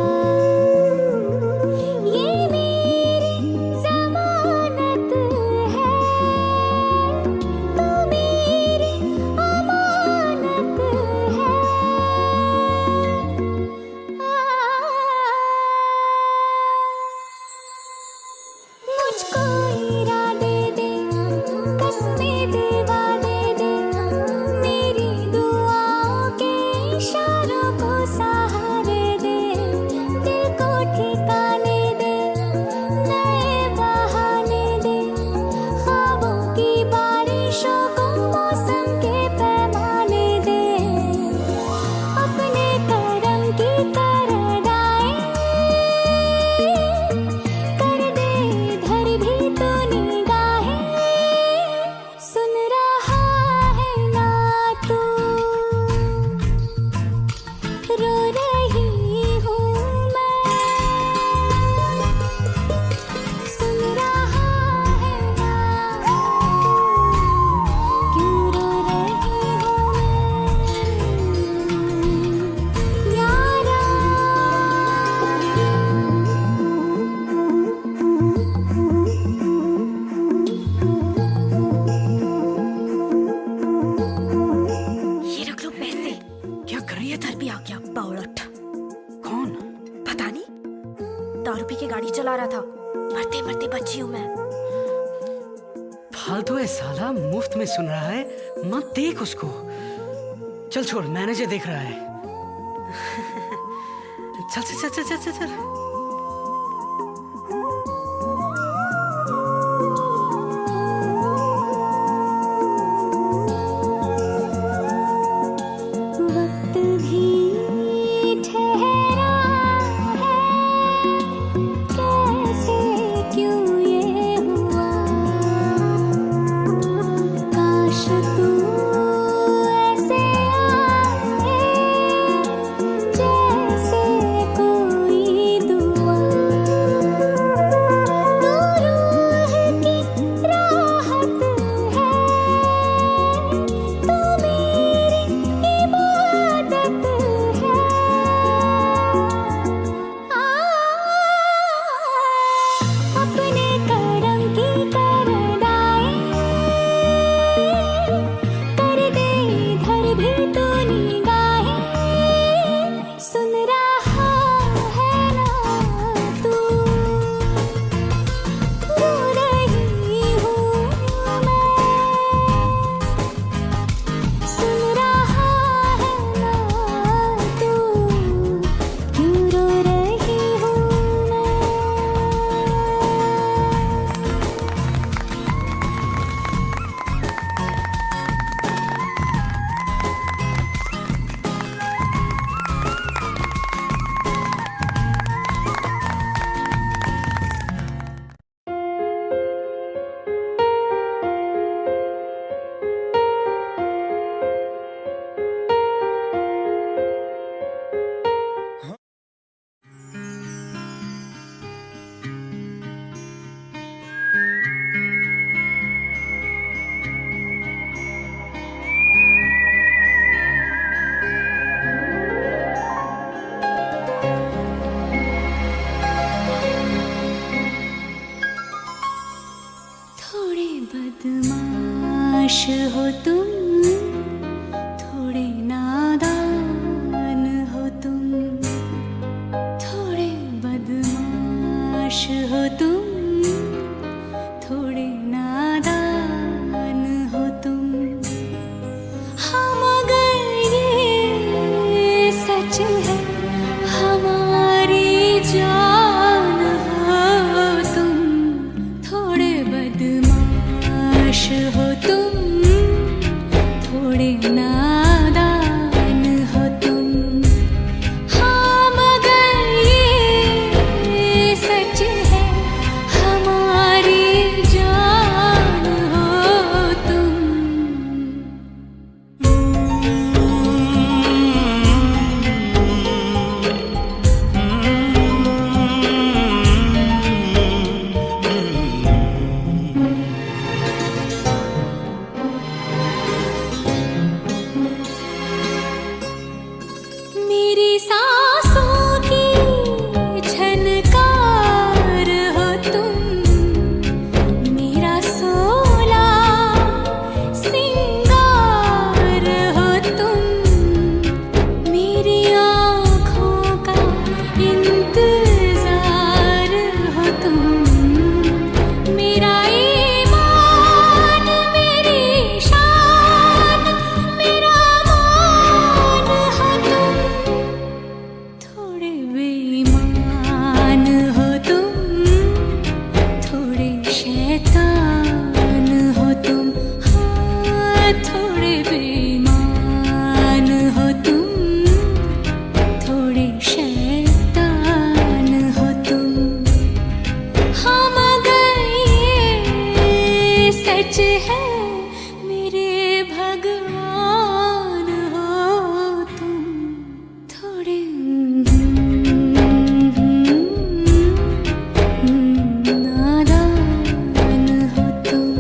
ये मेरी ज़मानत है, तू मेरी अमानत है। मुझको इरादे दे, कसमें दिवा दे दे, मेरी दुआओं के इशारों को सहारे दे, दिल को ठिकाने दे, नए बहाने दे, ख्वाबों की बारिशों को मौसम के पैमाने दे, अपने करम की करदाएं कर दे इधर भी तो निगाहें। सुन रहा है ना तू, रो रही हूँ मैं। सुन रहा है ना तू, क्यों रो रही हूँ मैं यारा। ये रख लो पैसे। क्या कर रही है इधर भी आ गया बावलट। कौन? पता नहीं, दारू पी के गाड़ी चला रहा था, मरते मरते बची हूँ मैं। फालतू है साला, मुफ्त में सुन रहा है, मत देख उसको। चल छोड़, मैनेजर देख रहा है। चल चल चल चल चल चल, चल। वक्त भी ठहरा है, कैसे क्यों ये हुआ। काश तू ऐसे आए, जैसे कोई दुआ। सांसों की झनकार हो तुम, मेरा सोला सिंगार हो तुम, मेरी आँखों का इंतजार हो तुम, मेरा ईमान मेरी शान मेरा मान हो तुम, थोड़े बेईमान हो तुम, थोड़े शैतान हो तुम, हाँ थोड़े बेईमान हो तुम, थोड़े शैतान हो तुम, हाँ मगर ये सच है मेरे भगवान हो तुम, थोड़े नादान हो तुम।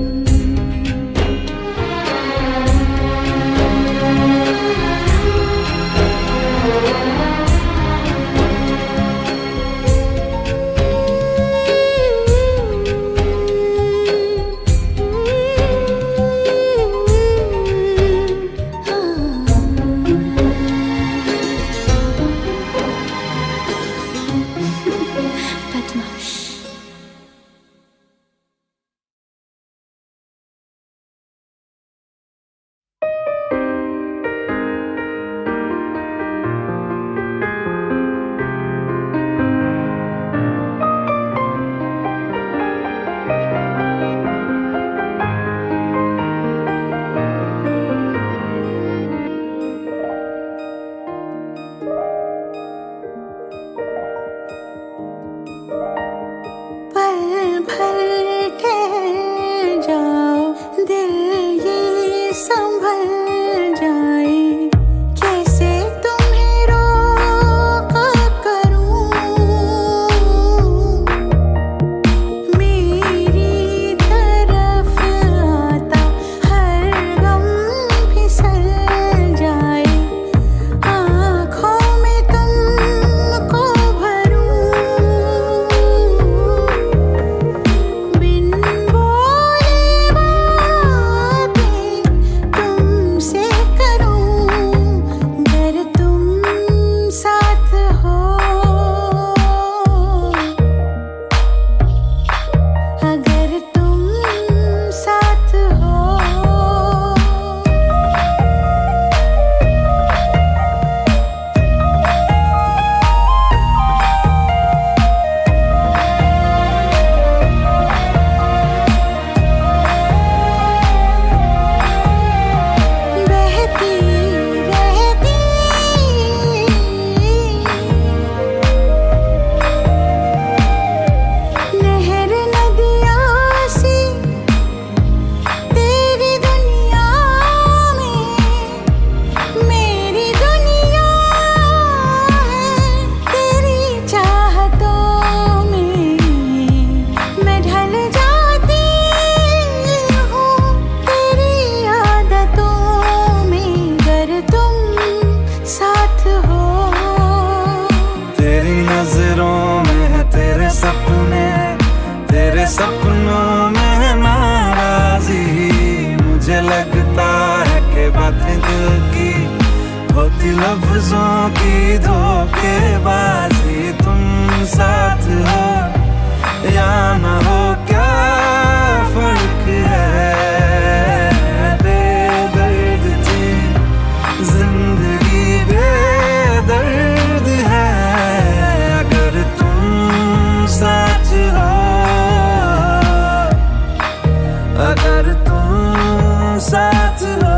बदमाश। पल भर ठहर जाओ, दिल ये संभल जाए, कैसे तुम्हें रोका करूं, मेरी तरफ आता हर गम फिसल जाए, आँखों में तुमको भरूं, बिन बोले बातें तुमसे करूं, अगर तुम साथ हो, अगर तुम साथ हो। बहती रहती नहर नदियाँ सी तेरी दुनिया में, मेरी दुनिया है तेरी चाहतों में, मैं ढल जाती हूँ तेरी आदतों में, अगर तुम साथ हो। तेरी नजरों में है तेरे सपने, तेरे सपनों में है नाराजी, मुझे लगता है कि बातें दिल की होती लफ्जों की धोखेबाजी, तुम साथ हो या ना हो क्या फर्क है, बेदर्द थी जिंदगी बेदर्द है, अगर तुम साथ हो, अगर तुम साथ हो।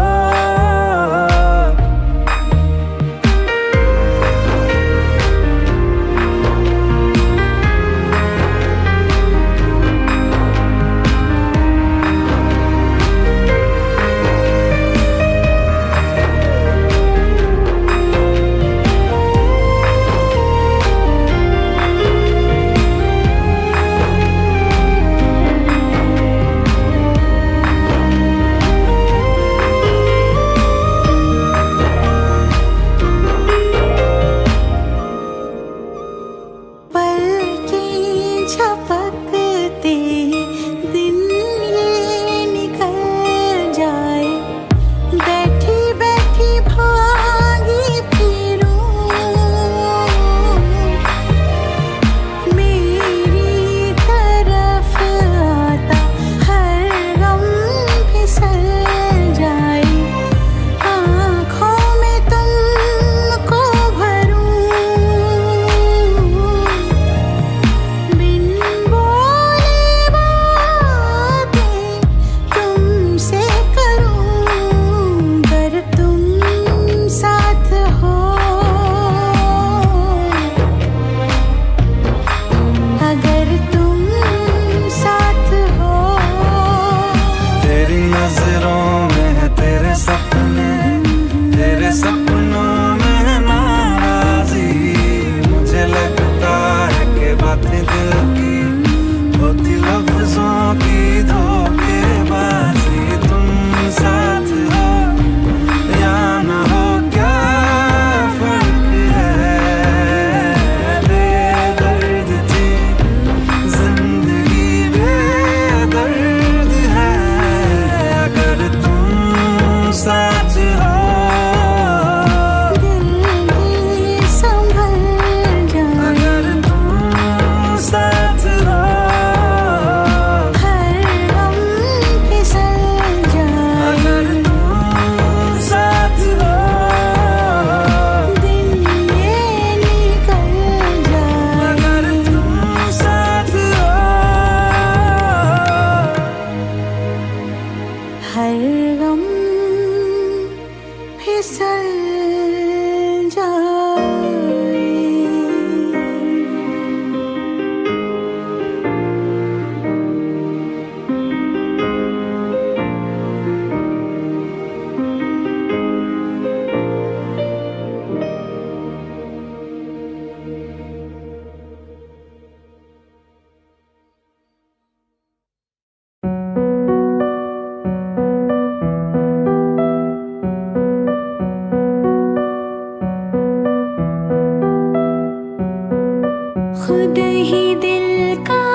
खुद ही दिल का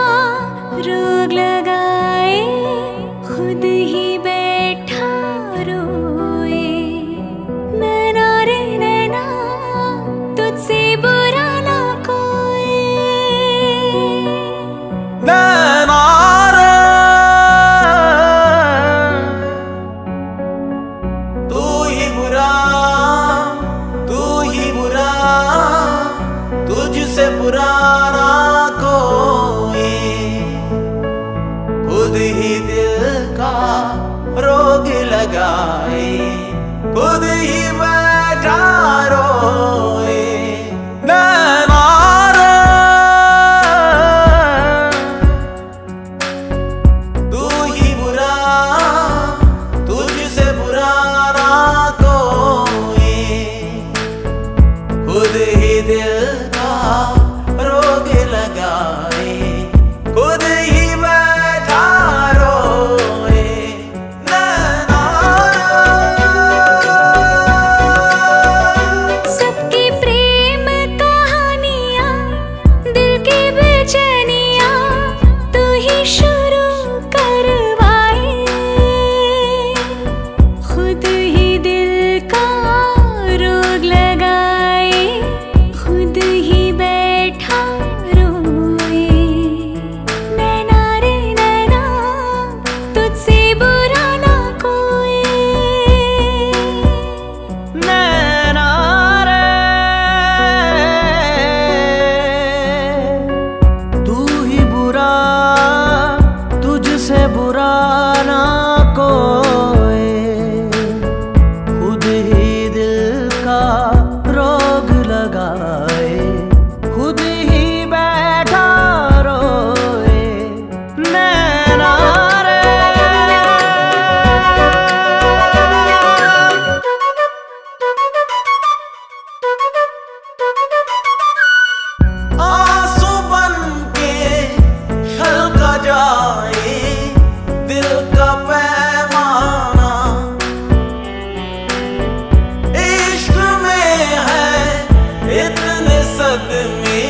रोग लगाए, खुद ही बैठा रोए। नैना रे नैना तुझसे बुरा ना कोई। नैना रे तू ही बुरा, तू ही बुरा, तुझसे बुरा ना कोई। खुद ही दिल का रोग लगाए, खुद ही बैठा रोए। नैना रे तू ही बुरा, तुझसे बुरा ना कोई। खुद ही दिल का रोग लगाए, खुद ही बैठा रोए। नैना सबकी प्रेम कहानियाँ, दिल की बेचैनियाँ तू ही शुरू करवाए। खुद ही दिल का रोग लगाए, खुद ही बैठा रोए। नैना रे नैना तुझसे बुरा ना कोई। नैना रे तू ही बुरा, तुझसे बुरा ना कोई। खुद ही दिल का रोग लगाए, खुद ही बैठा रोए। नैना रे आंसू बन के छलका जाए दिल का पैमाना। इश्क में है इतने सदमे